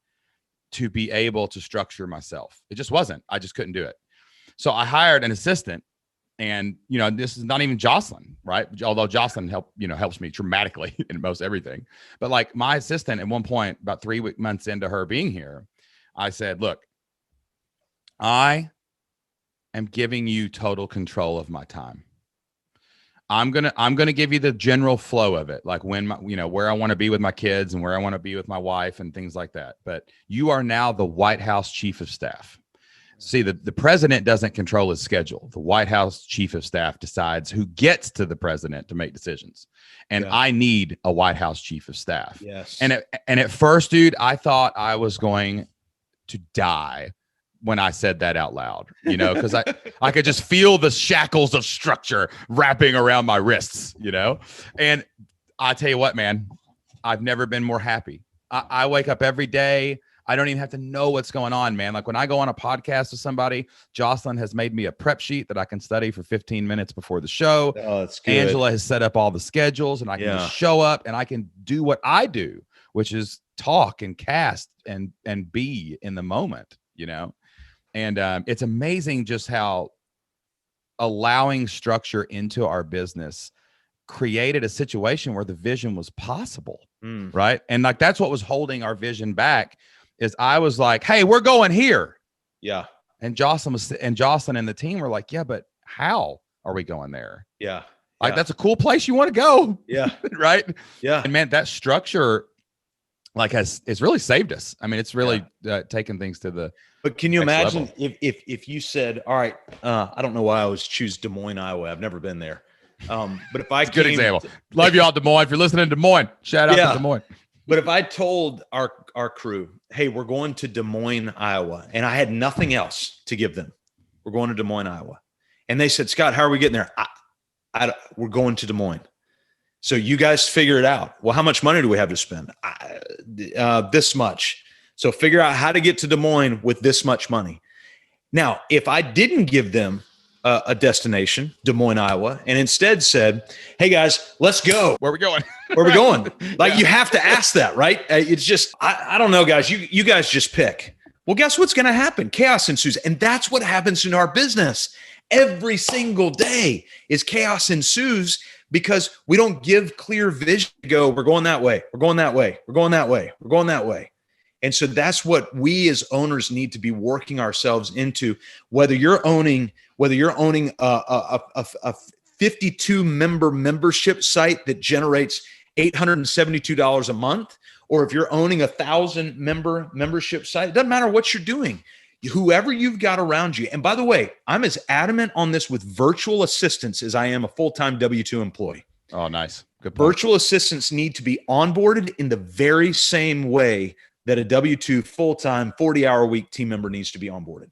to be able to structure myself. It just wasn't. I just couldn't do it. So I hired an assistant. And, this is not even Jocelyn, right? Although Jocelyn helps me dramatically in most everything. But like my assistant at one point, about 3 months into her being here, I said, look, I am giving you total control of my time. I'm going to give you the general flow of it. Like when where I want to be with my kids and where I want to be with my wife and things like that. But you are now the White House chief of staff. See, the president doesn't control his schedule. The White House chief of staff decides who gets to the president to make decisions. And I need a White House chief of staff. Yes. And at first, dude, I thought I was going to die when I said that out loud, because I could just feel the shackles of structure wrapping around my wrists, and I tell you what, man, I've never been more happy. I wake up every day. I don't even have to know what's going on, man. Like when I go on a podcast with somebody, Jocelyn has made me a prep sheet that I can study for 15 minutes before the show. Oh, that's good. Angela has set up all the schedules, and I can just show up and I can do what I do, which is talk and cast and be in the moment, you know? And it's amazing just how allowing structure into our business created a situation where the vision was possible. Right. And like, that's what was holding our vision back is I was like, hey, we're going here. Yeah. And Jocelyn and the team were like, yeah, but how are we going there? Yeah. Like, that's a cool place you want to go. Yeah. Right. Yeah. And man, that structure like it's really saved us. I mean, it's really taken things to the. But can you imagine if you said, all right, I don't know why I always choose Des Moines, Iowa. I've never been there. But if I good example, love you all, Des Moines. If you're listening to Des Moines, shout out to Des Moines. But if I told our crew, hey, we're going to Des Moines, Iowa, and I had nothing else to give them, we're going to Des Moines, Iowa, and they said, Scott, how are we getting there? We're going to Des Moines. So you guys figure it out. Well, how much money do we have to spend? This much. So figure out how to get to Des Moines with this much money. Now, if I didn't give them a destination, Des Moines, Iowa, and instead said, hey guys, let's go. Where are we going? Where are we going? Like you have to ask that, right? It's just, I don't know, guys, you guys just pick. Well, guess what's going to happen? Chaos ensues. And that's what happens in our business. Every single day is chaos ensues because we don't give clear vision to go, we're going that way. We're going that way. We're going that way. We're going that way. And so that's what we as owners need to be working ourselves into, whether you're owning a 52 membership site that generates $872 a month, or if you're owning 1,000 membership site, it doesn't matter what you're doing. Whoever you've got around you. And by the way, I'm as adamant on this with virtual assistants as I am a full-time W-2 employee. Oh, nice. Good point. Virtual assistants need to be onboarded in the very same way that a W-2 full-time 40-hour-a-week team member needs to be onboarded.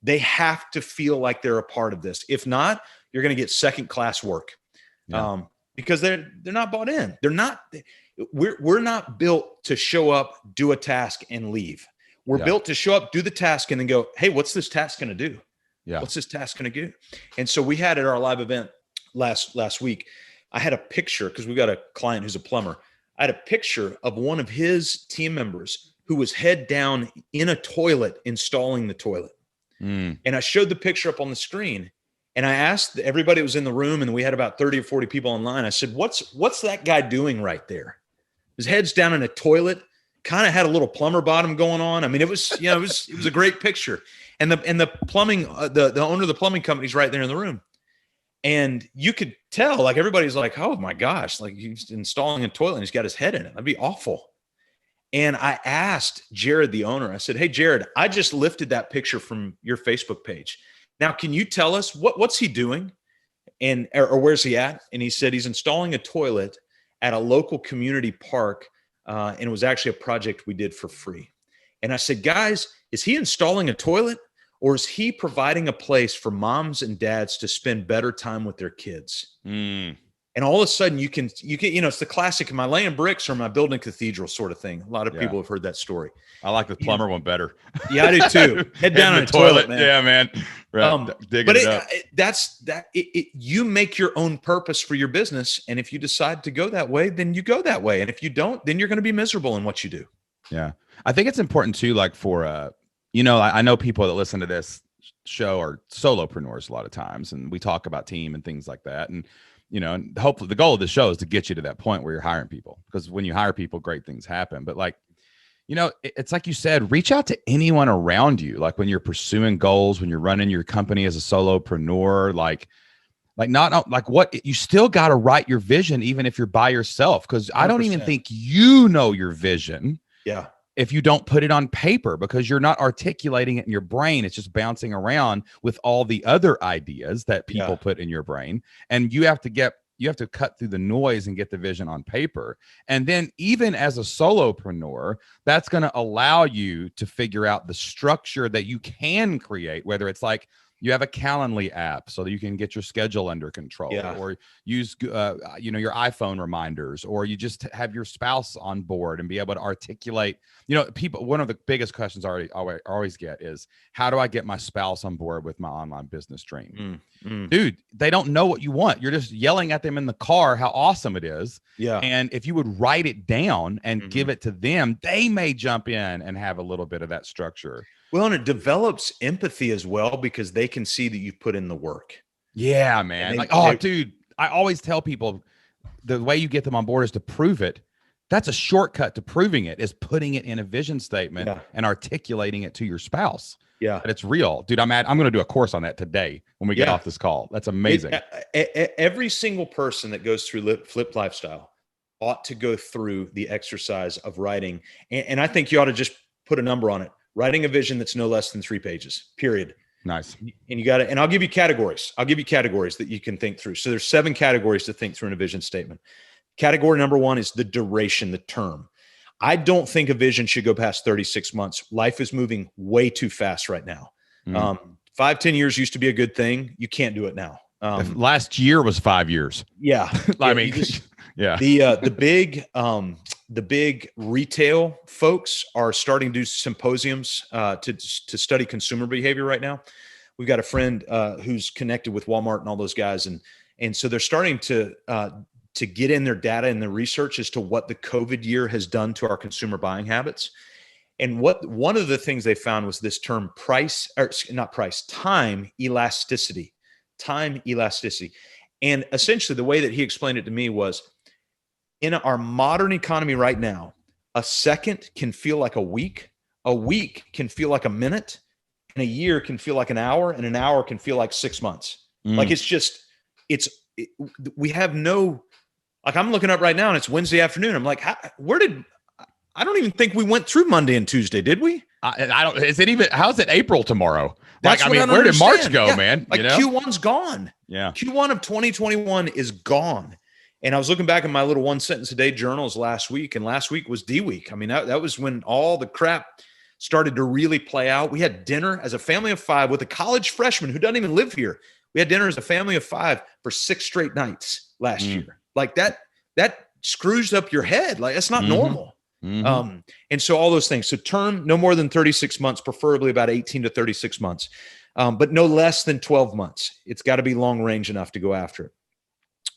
They have to feel like they're a part of this. If not, you're going to get second-class work because they're not bought in. We're not built to show up, do a task, and leave. We're built to show up, do the task, and then go, hey, what's this task going to do? Yeah. What's this task going to do? And so we had at our live event last week, I had a picture because we've got a client who's a plumber. I had a picture of one of his team members who was head down in a toilet installing the toilet. And I showed the picture up on the screen and I asked everybody that was in the room, and we had about 30 or 40 people online. I said, what's that guy doing right there? His head's down in a toilet, kind of had a little plumber bottom going on. I mean, it was a great picture. And the plumbing, the owner of the plumbing company is right there in the room. And you could tell, like, everybody's like, oh my gosh, like he's installing a toilet and he's got his head in it. That'd be awful. And I asked Jared, the owner, I said, hey, Jared, I just lifted that picture from your Facebook page. Now, can you tell us what's he doing or where's he at? And he said he's installing a toilet at a local community park. And it was actually a project we did for free. And I said, guys, is he installing a toilet? Or is he providing a place for moms and dads to spend better time with their kids? And all of a sudden you can, it's the classic, am I laying bricks or am I building a cathedral sort of thing? A lot of people have heard that story. I like the plumber one better. Yeah, I do too. Head down in the toilet, man. Yeah, man. Right. But you make your own purpose for your business. And if you decide to go that way, then you go that way. And if you don't, then you're going to be miserable in what you do. Yeah. I think it's important too, like for, I know people that listen to this show are solopreneurs a lot of times, and we talk about team and things like that. And, and hopefully the goal of the show is to get you to that point where you're hiring people, because when you hire people, great things happen. But like, it's like you said, reach out to anyone around you. Like when you're pursuing goals, when you're running your company as a solopreneur, you still got to write your vision, even if you're by yourself. Cause I don't even think you know your vision. Yeah. If you don't put it on paper, because you're not articulating it in your brain, it's just bouncing around with all the other ideas that people put in your brain. And you have to cut through the noise and get the vision on paper. And then even as a solopreneur, that's going to allow you to figure out the structure that you can create, whether it's like You have a Calendly app so that you can get your schedule under control, or use, your iPhone reminders, or you just have your spouse on board and be able to articulate, people. One of the biggest questions I always get is, how do I get my spouse on board with my online business dream? Dude, they don't know what you want. You're just yelling at them in the car how awesome it is. Yeah. And if you would write it down and give it to them, they may jump in and have a little bit of that structure. Well, and it develops empathy as well, because they can see that you've put in the work. Yeah, man. Dude, I always tell people the way you get them on board is to prove it. That's a shortcut to proving it, is putting it in a vision statement and articulating it to your spouse. Yeah. But it's real. Dude, I'm going to do a course on that today when we get off this call. That's amazing. Every single person that goes through Flip Lifestyle ought to go through the exercise of writing. And I think you ought to just put a number on it. Writing a vision that's no less than 3 pages, period. Nice. And you got to, and I'll give you categories. I'll give you categories that you can think through. So there's 7 categories to think through in a vision statement. Category number 1 is the duration, the term. I don't think a vision should go past 36 months. Life is moving way too fast right now. 5-10 years used to be a good thing. You can't do it now. Last year was 5 years. Yeah. I mean, The big retail folks are starting to do symposiums to study consumer behavior right now. We've got a friend who's connected with Walmart and all those guys, and so they're starting to get in their data and their research as to what the COVID year has done to our consumer buying habits. And one of the things they found was this term time elasticity. Time elasticity. And essentially the way that he explained it to me was, in our modern economy right now, a second can feel like a week can feel like a minute, and a year can feel like an hour, and an hour can feel like 6 months. Like we have no, like, I'm looking up right now and it's Wednesday afternoon. I'm like, I don't even think we went through Monday and Tuesday, did we? I don't, how's it April tomorrow? That's where did March go, man? Like, Q1's gone. Yeah. Q1 of 2021 is gone. And I was looking back at my little 1 sentence a day journals last week, and last week was D week. I mean, that was when all the crap started to really play out. We had dinner as a family of 5 with a college freshman who doesn't even live here. We had dinner as a family of 5 for 6 straight nights last year. Like that screws up your head. Like, that's not normal. And so all those things. So term, no more than 36 months, preferably about 18 to 36 months, but no less than 12 months. It's got to be long range enough to go after it.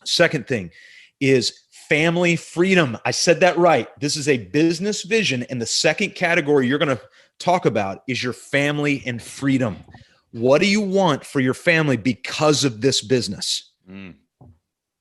Second thing is family freedom. I said that right. This is a business vision. And the second category you're going to talk about is your family and freedom. What do you want for your family because of this business? Do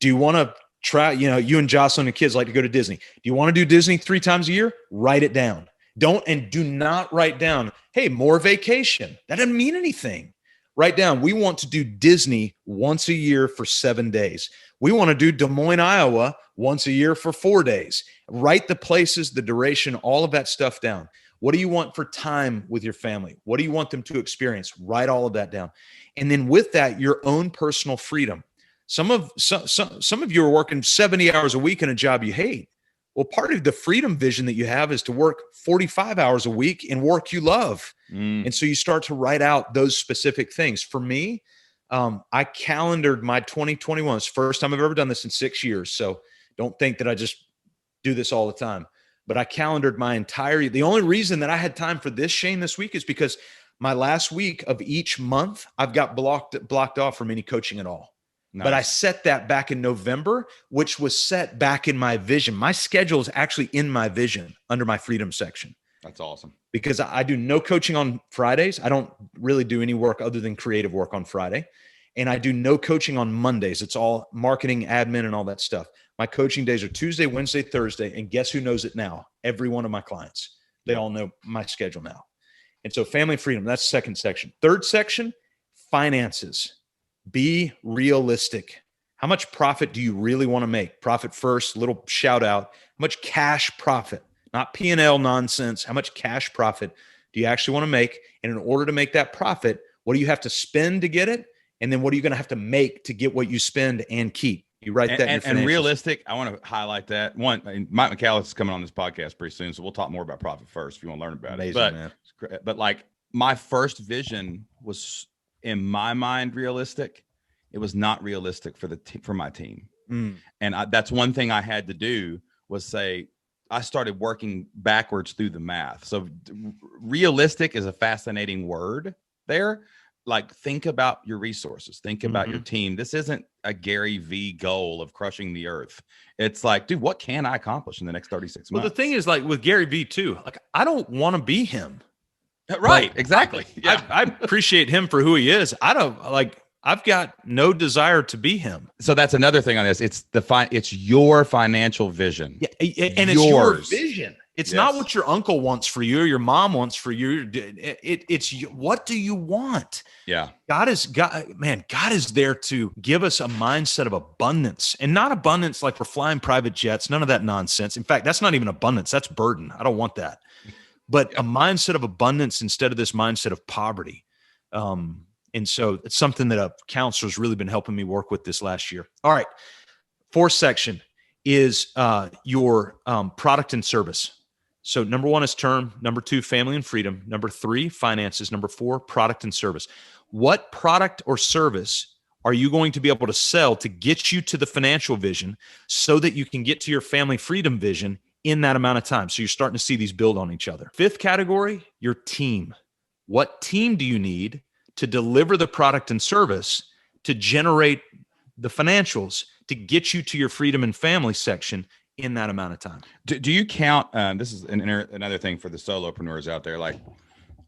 you want to try, you and Jocelyn and kids like to go to Disney. Do you want to do Disney 3 times a year? Write it down. Do not write down, hey, more vacation. That doesn't mean anything. Write down, we want to do Disney once a year for 7 days. We want to do Des Moines, Iowa once a year for 4 days. Write the places, the duration, all of that stuff down. What do you want for time with your family? What do you want them to experience? Write all of that down. And then with that, your own personal freedom. Some of you are working 70 hours a week in a job you hate. Well, part of the freedom vision that you have is to work 45 hours a week in work you love. And so you start to write out those specific things. For me, I calendared my 2021. It's the first time I've ever done this in 6 years. So don't think that I just do this all the time. But I calendared my entire, the only reason that I had time for this, Shane, this week is because my last week of each month, I've got blocked off from any coaching at all. Nice. But I set that back in November, which was set back in my vision. My schedule is actually in my vision under my freedom section. That's awesome. Because I do no coaching on Fridays. I don't really do any work other than creative work on Friday. And I do no coaching on Mondays. It's all marketing, admin, and all that stuff. My coaching days are Tuesday, Wednesday, Thursday. And guess who knows it now? Every one of my clients. They all know my schedule now. And so family freedom, that's the second section. Third section, finances. Be realistic. How much profit do you really want to make? Profit first, little shout out. How much cash profit? Not P&L nonsense. How much cash profit do you actually want to make? And in order to make that profit, what do you have to spend to get it? And then what are you going to have to make to get what you spend and keep? You write that in your financials. And realistic, I want to highlight that. One, Mike McAllis is coming on this podcast pretty soon, so we'll talk more about profit first if you want to learn about it. Man. But like my first vision was in my mind realistic. It was not realistic for for my team. And that's one thing I had to do was say, I started working backwards through the math. So realistic is a fascinating word there. Like, think about your resources, think about your team. This isn't a Gary V goal of crushing the earth. It's like, dude, what can I accomplish in the next 36 months? Well, the thing is, like with Gary V too, like I don't want to be him. Right. Exactly. I appreciate him for who he is. I've got no desire to be him. So that's another thing on this. It's it's your financial vision. Yeah, and it's your vision. It's not what your uncle wants for you or your mom wants for you. It's what do you want? Yeah. God is there to give us a mindset of abundance, and not abundance like we're flying private jets, none of that nonsense. In fact, that's not even abundance. That's burden. I don't want that. But a mindset of abundance instead of this mindset of poverty. And so it's something that a counselor's really been helping me work with this last year. All right. Fourth section is your product and service. So number 1 is term. Number 2, family and freedom. Number 3, finances. Number 4, product and service. What product or service are you going to be able to sell to get you to the financial vision so that you can get to your family freedom vision in that amount of time? So you're starting to see these build on each other. 5th category, your team. What team do you need to deliver the product and service to generate the financials to get you to your freedom and family section in that amount of time? Do you count? This is another thing for the solopreneurs out there. Like,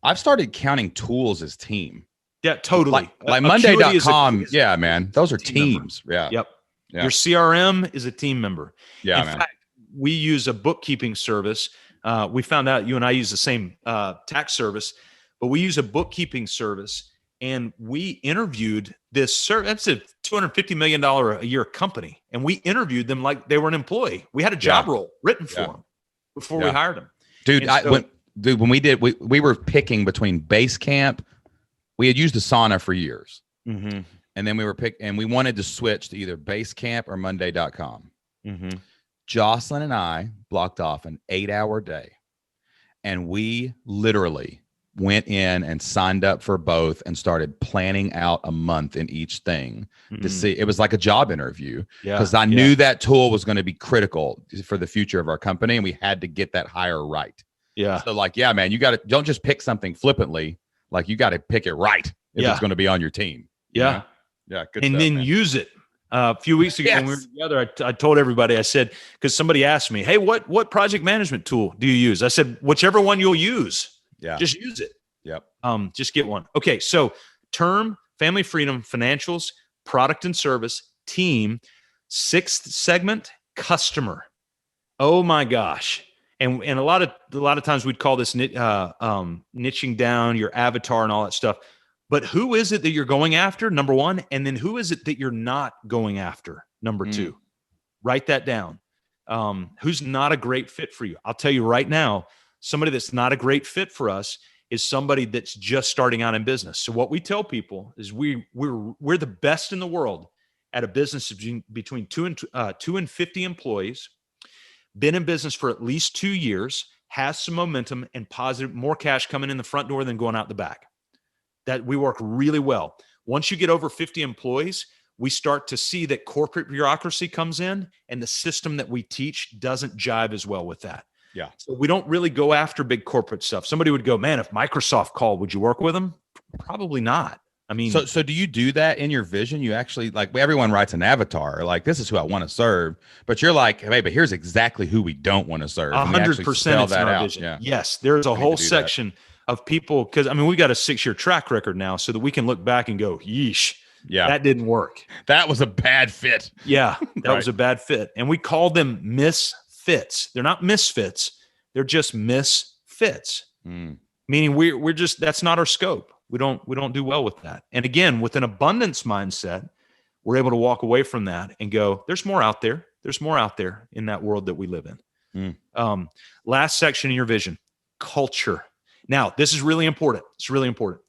I've started counting tools as team. Yeah, totally. Like Monday.com. Yeah, man. Those are teams. Yeah. Yep. Yeah. Your CRM is a team member. Yeah, in fact, we use a bookkeeping service. We found out you and I use the same tax service, but we use a bookkeeping service. And we interviewed this, that's a $250 million a year company. And we interviewed them like they were an employee. We had a job role written for them before we hired them. Dude, when we were picking between Basecamp, we had used Asana for years. And then we wanted to switch to either Basecamp or Monday.com. Jocelyn and I blocked off an 8-hour day. And we literally went in and signed up for both and started planning out a month in each thing to see. It was like a job interview because I knew that tool was going to be critical for the future of our company, and we had to get that hire right. Yeah. So like, yeah, man, you don't just pick something flippantly. Like, you got to pick it right if it's going to be on your team. Yeah. Yeah. Good and stuff, then man. use it. A few weeks ago when we were together, I told everybody, I said, because somebody asked me, hey, what project management tool do you use? I said, whichever one you'll use. Yeah. Just use it. Yep. Just get one. Okay. So term, family freedom, financials, product and service, team. 6th segment, customer. Oh my gosh. And a lot of times we'd call this niching down your avatar and all that stuff. But who is it that you're going after? Number 1. And then who is it that you're not going after? Number 2. Write that down. Who's not a great fit for you? I'll tell you right now, somebody that's not a great fit for us is somebody that's just starting out in business. So what we tell people is we're the best in the world at a business between 2 and 50 employees, been in business for at least 2 years, has some momentum and positive, more cash coming in the front door than going out the back. That we work really well. Once you get over 50 employees, we start to see that corporate bureaucracy comes in, and the system that we teach doesn't jive as well with that. Yeah. So we don't really go after big corporate stuff. Somebody would go, man, if Microsoft called, would you work with them? Probably not. I mean, so do you do that in your vision? You actually, like, everyone writes an avatar, like, this is who I want to serve, but you're like, hey, but here's exactly who we don't want to serve. 100% it's in our vision. Yeah. Yes. There's a whole section of people, because I mean, we've got a 6-year track record now so that we can look back and go, yeesh, that didn't work. That was a bad fit. Yeah, that was a bad fit. And we call them misfits. They're not misfits. They're just misfits. Meaning we're just, that's not our scope. We don't do well with that. And again, with an abundance mindset, we're able to walk away from that and go, there's more out there. There's more out there in that world that we live in. Last section in your vision, culture. Now, this is really important. It's really important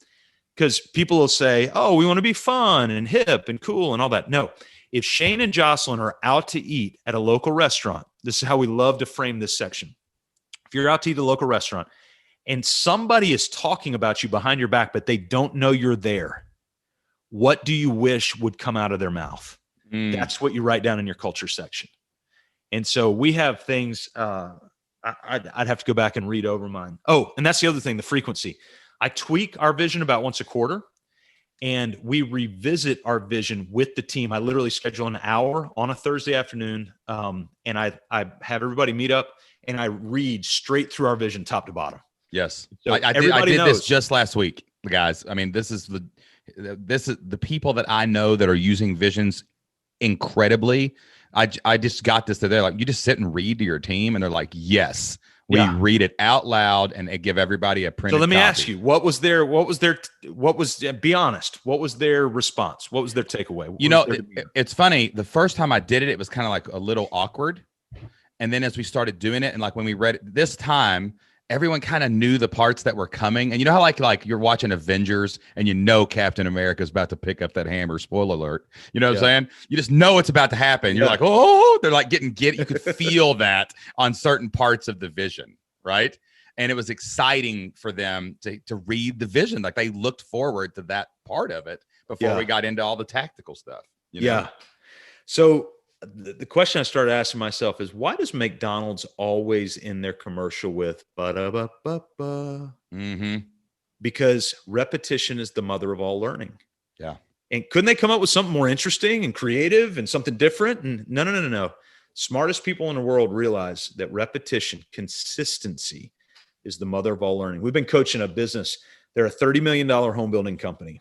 because people will say, oh, we want to be fun and hip and cool and all that. No, if Shane and Jocelyn are out to eat at a local restaurant, this is how we love to frame this section. If you're out to eat at a local restaurant and somebody is talking about you behind your back, but they don't know you're there, what do you wish would come out of their mouth? That's what you write down in your culture section. And so we have things, I'd have to go back and read over mine. Oh, and that's the other thing, the frequency. I tweak our vision about once a quarter, and we revisit our vision with the team. I literally schedule an hour on a Thursday afternoon, and I have everybody meet up, and I read straight through our vision top to bottom. Yes. So I did this just last week, guys. I mean, this is the people that I know that are using visions incredibly. I just got this today. Like, you just sit and read to your team, and they're like, yes, we read it out loud and give everybody a printed So let me copy. ask you, be honest. What was their response? What was their takeaway? It's funny. The first time I did it, it was kind of like a little awkward. And then as we started doing it, and like when we read it this time, everyone kind of knew the parts that were coming. And you know how like you're watching Avengers and you know Captain America's about to pick up that hammer, spoiler alert. You know what I'm saying? You just know it's about to happen. You're like, oh, they're like getting you could feel that on certain parts of the vision, right? And it was exciting for them to read the vision. Like, they looked forward to that part of it before we got into all the tactical stuff. You know? Yeah. So the question I started asking myself is, why does McDonald's always end their commercial with ba-da-ba-ba-ba? Because repetition is the mother of all learning. Yeah. And couldn't they come up with something more interesting and creative and something different? And no. Smartest people in the world realize that repetition, consistency is the mother of all learning. We've been coaching a business. They're a $30 million home building company.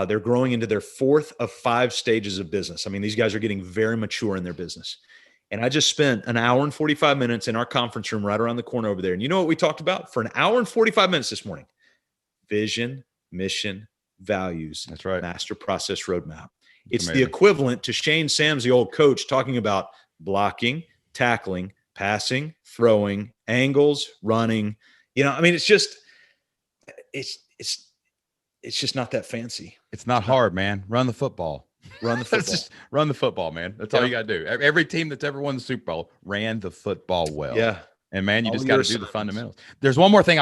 They're growing into their 4th of 5 stages of business. I mean, these guys are getting very mature in their business. And I just spent an hour and 45 minutes in our conference room right around the corner over there. And you know what we talked about for an hour and 45 minutes this morning? Vision, mission, values. That's right. Master process roadmap. It's the equivalent to Shane Sams, the old coach, talking about blocking, tackling, passing, throwing, angles, running. You know, I mean, it's just not that fancy. It's not hard, man. Run the football. Run the football. Just run the football, man. That's all you got to do. Every team that's ever won the Super Bowl ran the football well. Yeah. And man, you just got to do the fundamentals. There's one more thing.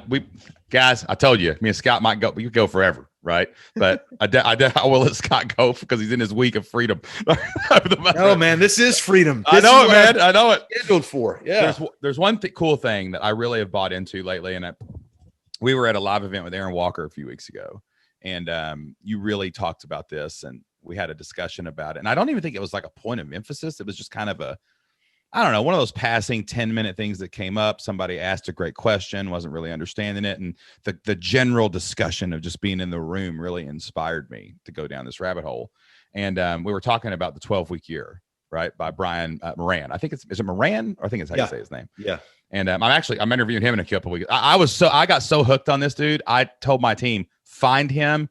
We guys, I told you, me and Scott might go. We could go forever, right? But I will let Scott go because he's in his week of freedom. No, man, this is freedom. I know it, man. I know it. Scheduled for. Yeah. There's one cool thing that I really have bought into lately, and we were at a live event with Aaron Walker a few weeks ago, and you really talked about this, and we had a discussion about it. And I don't even think it was like a point of emphasis. It was just kind of one of those passing 10-minute things that came up. Somebody asked a great question, wasn't really understanding it. And the general discussion of just being in the room really inspired me to go down this rabbit hole. And we were talking about the 12-week year, right? By Brian Moran. I think is it Moran? Or I think it's how you say his name. Yeah. And I'm interviewing him in a couple of weeks. I got so hooked on this dude. I told my team, find him,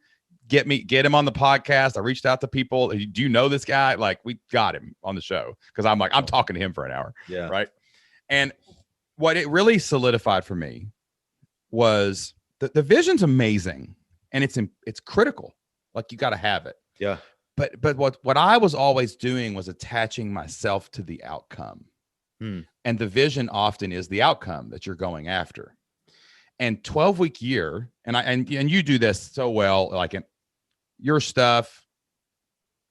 get him on the podcast. I reached out to people. Do you know this guy? Like, we got him on the show because I'm talking to him for an hour. Yeah. Right. And what it really solidified for me was the vision's amazing and it's critical. Like, you got to have it. Yeah. But what I was always doing was attaching myself to the outcome. And the vision often is the outcome that you're going after. And 12-week year, and you do this so well, like in your stuff,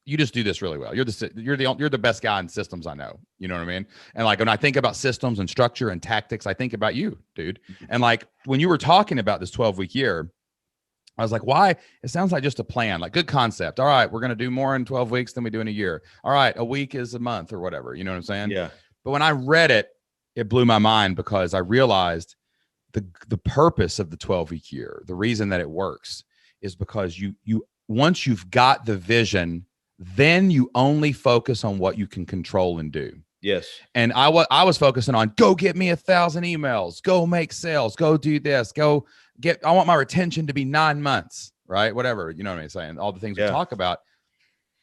you just do this really well. You're the best guy in systems I know. You know what I mean? And like, when I think about systems and structure and tactics, I think about you, dude. And like, when you were talking about this 12-week year, I was like, why? It sounds like just a plan, like good concept. All right, we're going to do more in 12 weeks than we do in a year. All right, a week is a month or whatever. You know what I'm saying? Yeah. But when I read it, it blew my mind because I realized the purpose of the 12-week year, the reason that it works is because you once you've got the vision, then you only focus on what you can control and do. Yes. And I was focusing on go get me 1,000 emails, go make sales, go do this, I want my retention to be 9 months, right? Whatever, you know what I'm saying? All the things we talk about.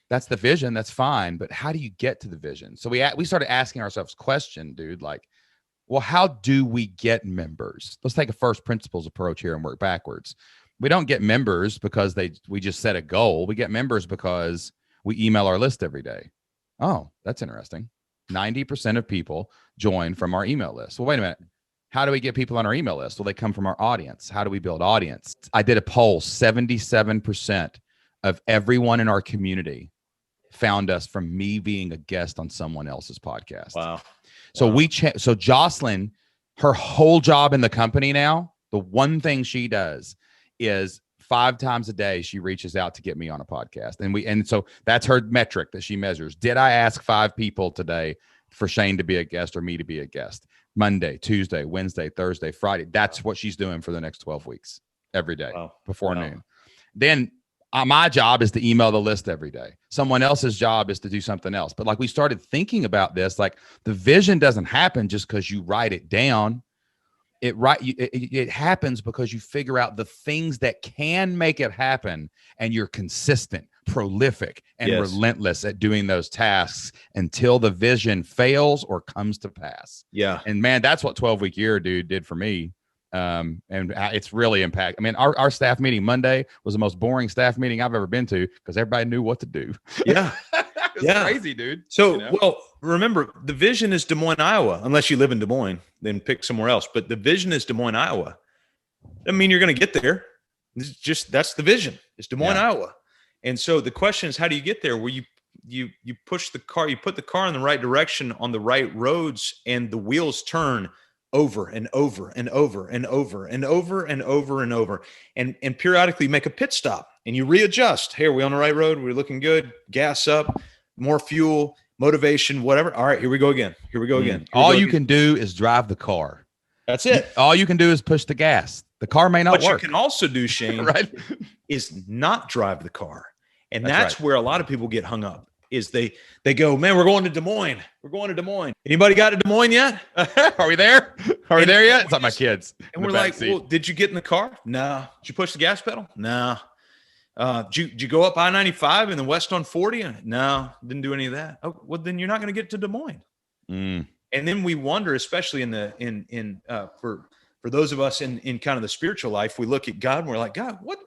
That's the vision. That's fine. But how do you get to the vision? So we started asking ourselves question, dude, like, well, how do we get members? Let's take a first principles approach here and work backwards. We don't get members because we just set a goal. We get members because we email our list every day. Oh, that's interesting. 90% of people join from our email list. Well, wait a minute. How do we get people on our email list? Well, they come from our audience. How do we build audience? I did a poll. 77% of everyone in our community found us from me being a guest on someone else's podcast. Wow. So Wow. so Jocelyn, her whole job in the company now, the one thing she does is 5 times a day she reaches out to get me on a podcast. And so that's her metric that she measures. Did I ask 5 people today for Shane to be a guest or me to be a guest? Monday, Tuesday, Wednesday, Thursday, Friday. That's what she's doing for the next 12 weeks every day before noon. Then my job is to email the list every day. Someone else's job is to do something else. But like we started thinking about this, like the vision doesn't happen just because you write it down. It happens because you figure out the things that can make it happen, and you're consistent, prolific, and relentless at doing those tasks until the vision fails or comes to pass. Yeah. And man, that's what 12-week year, dude, did for me. And it's really impacted. I mean, our staff meeting Monday was the most boring staff meeting I've ever been to because everybody knew what to do. Yeah. It's crazy, dude. So, well, remember, the vision is Des Moines, Iowa. Unless you live in Des Moines, then pick somewhere else. But the vision is Des Moines, Iowa. Doesn't mean you're going to get there. That's the vision. It's Des Moines, Iowa. And so the question is, how do you get there? Where you push the car, you put the car in the right direction on the right roads, and the wheels turn over and over and over and over and over and over and over, and periodically make a pit stop and you readjust. Hey, are we on the right road? We're looking good. Gas up, more fuel, motivation, whatever. All right, here we go again. Here we go again. All you can do is drive the car. That's it. All you can do is push the gas. The car may not work. What you can also do, Shane, right, is not drive the car. And that's right. Where a lot of people get hung up. Is they go, man, we're going to Des Moines. We're going to Des Moines. Anybody got to Des Moines yet? Are we there? Are we there yet? It's like my kids. And we're like, well, did you get in the car? No. Did you push the gas pedal? No. Did you go up I-95 and then west on 40? No, didn't do any of that. Oh, well, then you're not going to get to Des Moines. And then we wonder, especially for those of us in kind of the spiritual life, we look at God and we're like, God, what?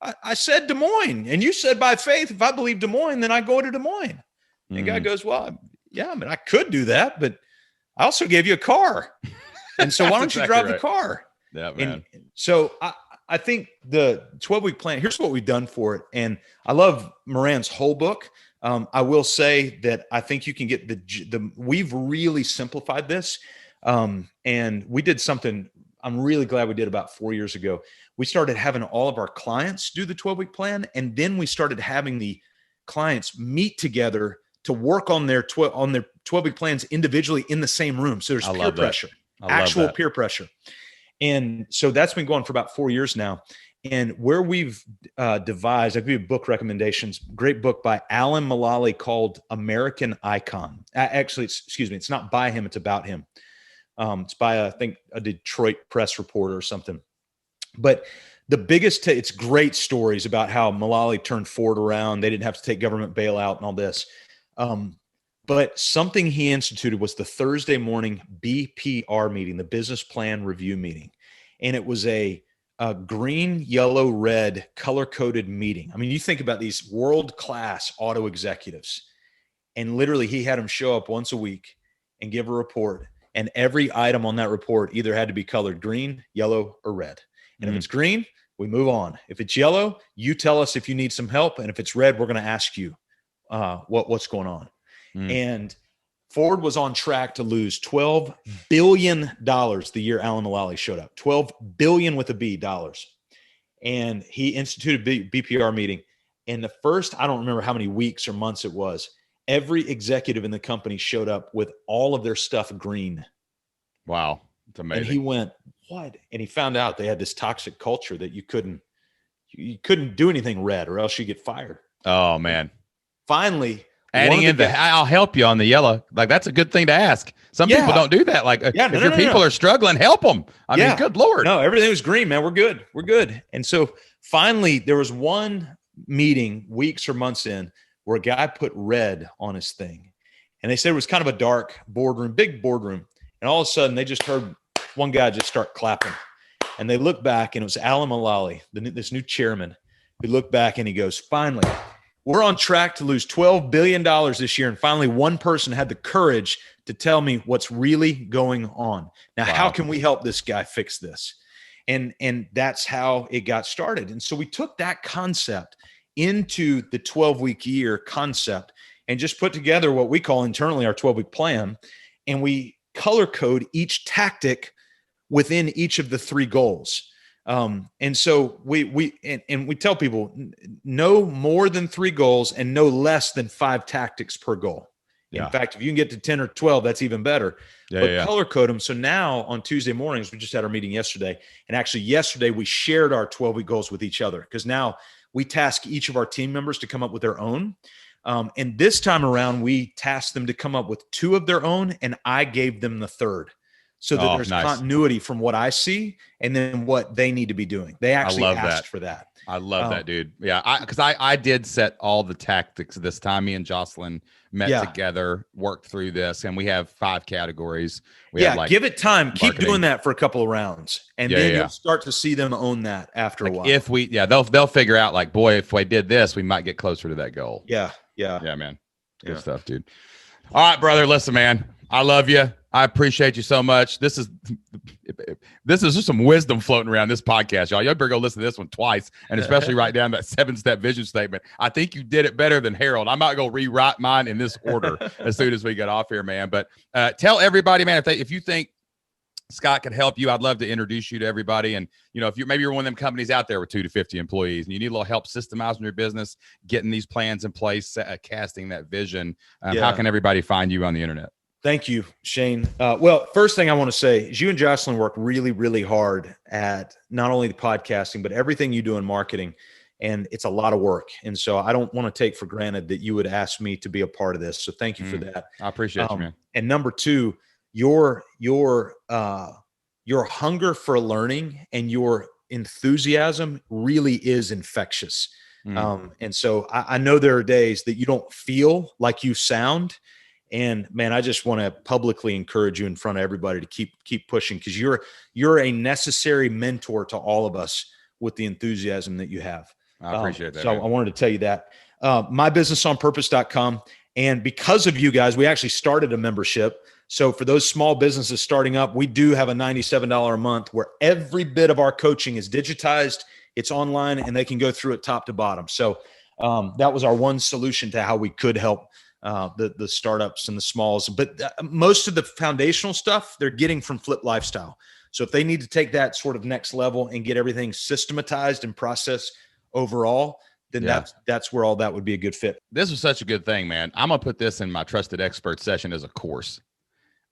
I said Des Moines, and you said by faith, if I believe Des Moines, then I go to Des Moines. And God goes, well, yeah, I mean, I could do that, but I also gave you a car. And so why don't you drive the car? Yeah, man. And so I think the 12-week plan, here's what we've done for it. And I love Moran's whole book. I will say that I think you can get we've really simplified this. And we did something I'm really glad we did about 4 years ago. We started having all of our clients do the 12-week plan. And then we started having the clients meet together to work on their 12-week plans individually in the same room. So there's peer pressure, actual peer pressure. And so that's been going for about 4 years now. And where we've devised, I'll give you book recommendations. Great book by Alan Mulally called American Icon. Actually, it's not by him, it's about him. It's by, I think, a Detroit press reporter or something. But the biggest, it's great stories about how Mulally turned Ford around. They didn't have to take government bailout and all this. But something he instituted was the Thursday morning BPR meeting, the business plan review meeting. And it was a green, yellow, red, color-coded meeting. I mean, you think about these world-class auto executives, and literally he had them show up once a week and give a report. And every item on that report either had to be colored green, yellow, or red. And if it's green, we move on. If it's yellow, you tell us if you need some help. And if it's red, we're going to ask you what's going on. And Ford was on track to lose $12 billion the year Alan Mulally showed up. $12 billion with a B dollars. And he instituted BPR meeting. And the first, I don't remember how many weeks or months it was, every executive in the company showed up with all of their stuff green. Wow. It's amazing. And he went, what? And he found out they had this toxic culture that you couldn't do anything red or else you get fired. Oh, man. Finally, adding in I'll help you on the yellow. Like, that's a good thing to ask. Some people don't do that. Like, if your people are struggling, help them. I mean, good Lord. No, everything was green, man. We're good. We're good. And so finally, there was one meeting weeks or months in where a guy put red on his thing. And they said it was kind of a dark boardroom, big boardroom. And all of a sudden, they just heard one guy just start clapping. And they looked back, and it was Alan Mulally, this new chairman, who looked back and he goes, finally, we're on track to lose $12 billion this year. And finally, one person had the courage to tell me what's really going on. Now, how can we help this guy fix this? And that's how it got started. And so we took that concept into the 12-week year concept and just put together what we call internally our 12-week plan. And we color code each tactic within each of the 3 goals. And so we tell people no more than 3 goals and no less than 5 tactics per goal. Yeah. In fact, if you can get to 10 or 12, that's even better. But color code them. So now on Tuesday mornings, we just had our meeting yesterday. And actually yesterday we shared our 12-week goals with each other, because now we task each of our team members to come up with their own. And this time around, we tasked them to come up with 2 of their own, and I gave them the 3rd. So that there's continuity from what I see and then what they need to be doing. They actually asked for that. I love that, dude. Yeah, because I did set all the tactics this time. Me and Jocelyn met together, worked through this, and we have 5 categories. We have give it time. Keep doing that for a couple of rounds, and then you'll start to see them own that after a while. If we, they'll figure out like, boy, if we did this, we might get closer to that goal. Yeah, man. Good stuff, dude. All right, brother. Listen, man, I love you. I appreciate you so much. This is just some wisdom floating around this podcast, y'all. Y'all better go listen to this one twice, and especially write down that 7-step vision statement. I think you did it better than Harold. I might go rewrite mine in this order as soon as we get off here, man. But tell everybody, man, if you think Scott could help you, I'd love to introduce you to everybody. And, if you're one of them companies out there with 2 to 50 employees and you need a little help systemizing your business, getting these plans in place, casting that vision, how can everybody find you on the internet? Thank you, Shane. Well, first thing I want to say is you and Jocelyn work really, really hard at not only the podcasting, but everything you do in marketing. And it's a lot of work. And so I don't want to take for granted that you would ask me to be a part of this. So thank you for that. I appreciate you, man. And number 2, your hunger for learning and your enthusiasm really is infectious. And so I know there are days that you don't feel like you sound. And man, I just want to publicly encourage you in front of everybody to keep pushing, because you're a necessary mentor to all of us with the enthusiasm that you have. I appreciate that. So I wanted to tell you that. mybusinessonpurpose.com. And because of you guys, we actually started a membership. So for those small businesses starting up, we do have a $97 a month where every bit of our coaching is digitized, it's online, and they can go through it top to bottom. So that was our one solution to how we could help the startups and the smalls. But most of the foundational stuff they're getting from Flip Lifestyle. So if they need to take that sort of next level and get everything systematized and processed overall, then that's where all that would be a good fit. This was such a good thing, man. I'm going to put this in my Trusted Expert session as a course.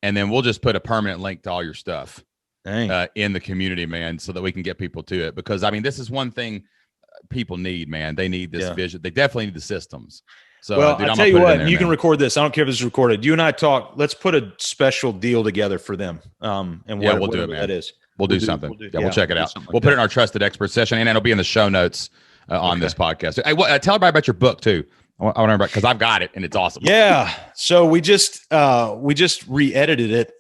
And then we'll just put a permanent link to all your stuff in the community, man, so that we can get people to it. Because, I mean, this is one thing people need, man. They need this vision. They definitely need the systems. So, well, dude, I'll tell you what, you can record this. I don't care if this is recorded. You and I talk. Let's put a special deal together for them. And we'll do it, man. That is. We'll do something. We'll check it out. We'll put it in our Trusted Expert session, and it'll be in the show notes on this podcast. Hey, tell everybody about your book too. I want to remember, because I've got it and it's awesome. Yeah. So we just re-edited it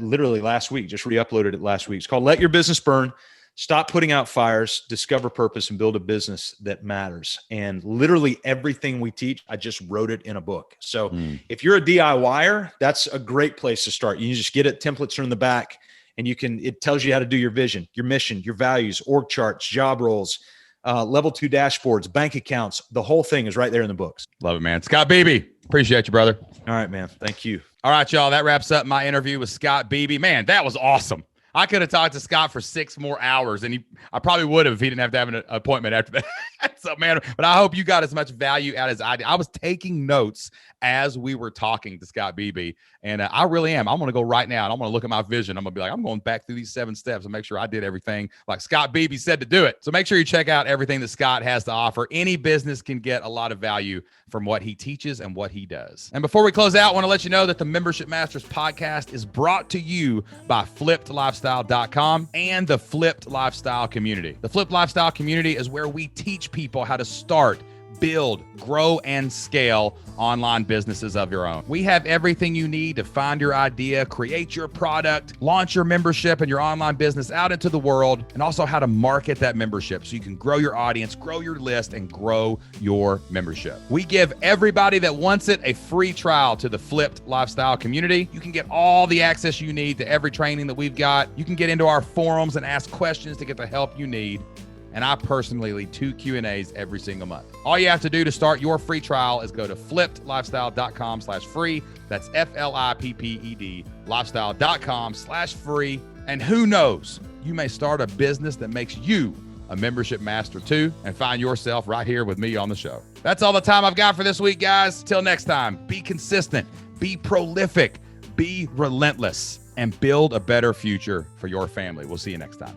literally last week. Just re-uploaded it last week. It's called Let Your Business Burn. Stop putting out fires, discover purpose, and build a business that matters. And literally everything we teach, I just wrote it in a book. So if you're a DIYer, that's a great place to start. You just get it. Templates are in the back, and it tells you how to do your vision, your mission, your values, org charts, job roles, level 2 dashboards, bank accounts. The whole thing is right there in the books. Love it, man. Scott Beebe. Appreciate you, brother. All right, man. Thank you. All right, y'all. That wraps up my interview with Scott Beebe. Man, that was awesome. I could have talked to Scott for 6 more hours, and I probably would have if he didn't have to have an appointment after that. So, man, but I hope you got as much value out as I did. I was taking notes as we were talking to Scott Beebe, and I really am. I'm going to go right now, and I'm going to look at my vision. I'm going to be like, I'm going back through these 7 steps and make sure I did everything like Scott Beebe said to do it. So make sure you check out everything that Scott has to offer. Any business can get a lot of value from what he teaches and what he does. And before we close out, I want to let you know that the Membership Masters podcast is brought to you by FlippedLifestyle.com and the Flipped Lifestyle community. The Flipped Lifestyle community is where we teach people how to start, build, grow, and scale online businesses of your own. We have everything you need to find your idea, create your product, launch your membership and your online business out into the world, and also how to market that membership so you can grow your audience, grow your list, and grow your membership. We give everybody that wants it a free trial to the Flipped Lifestyle community. You can get all the access you need to every training that we've got. You can get into our forums and ask questions to get the help you need. And I personally lead 2 Q&As every single month. All you have to do to start your free trial is go to flippedlifestyle.com/free. That's FLIPPED lifestyle.com/free. And who knows, you may start a business that makes you a membership master too, and find yourself right here with me on the show. That's all the time I've got for this week, guys. Till next time, be consistent, be prolific, be relentless, and build a better future for your family. We'll see you next time.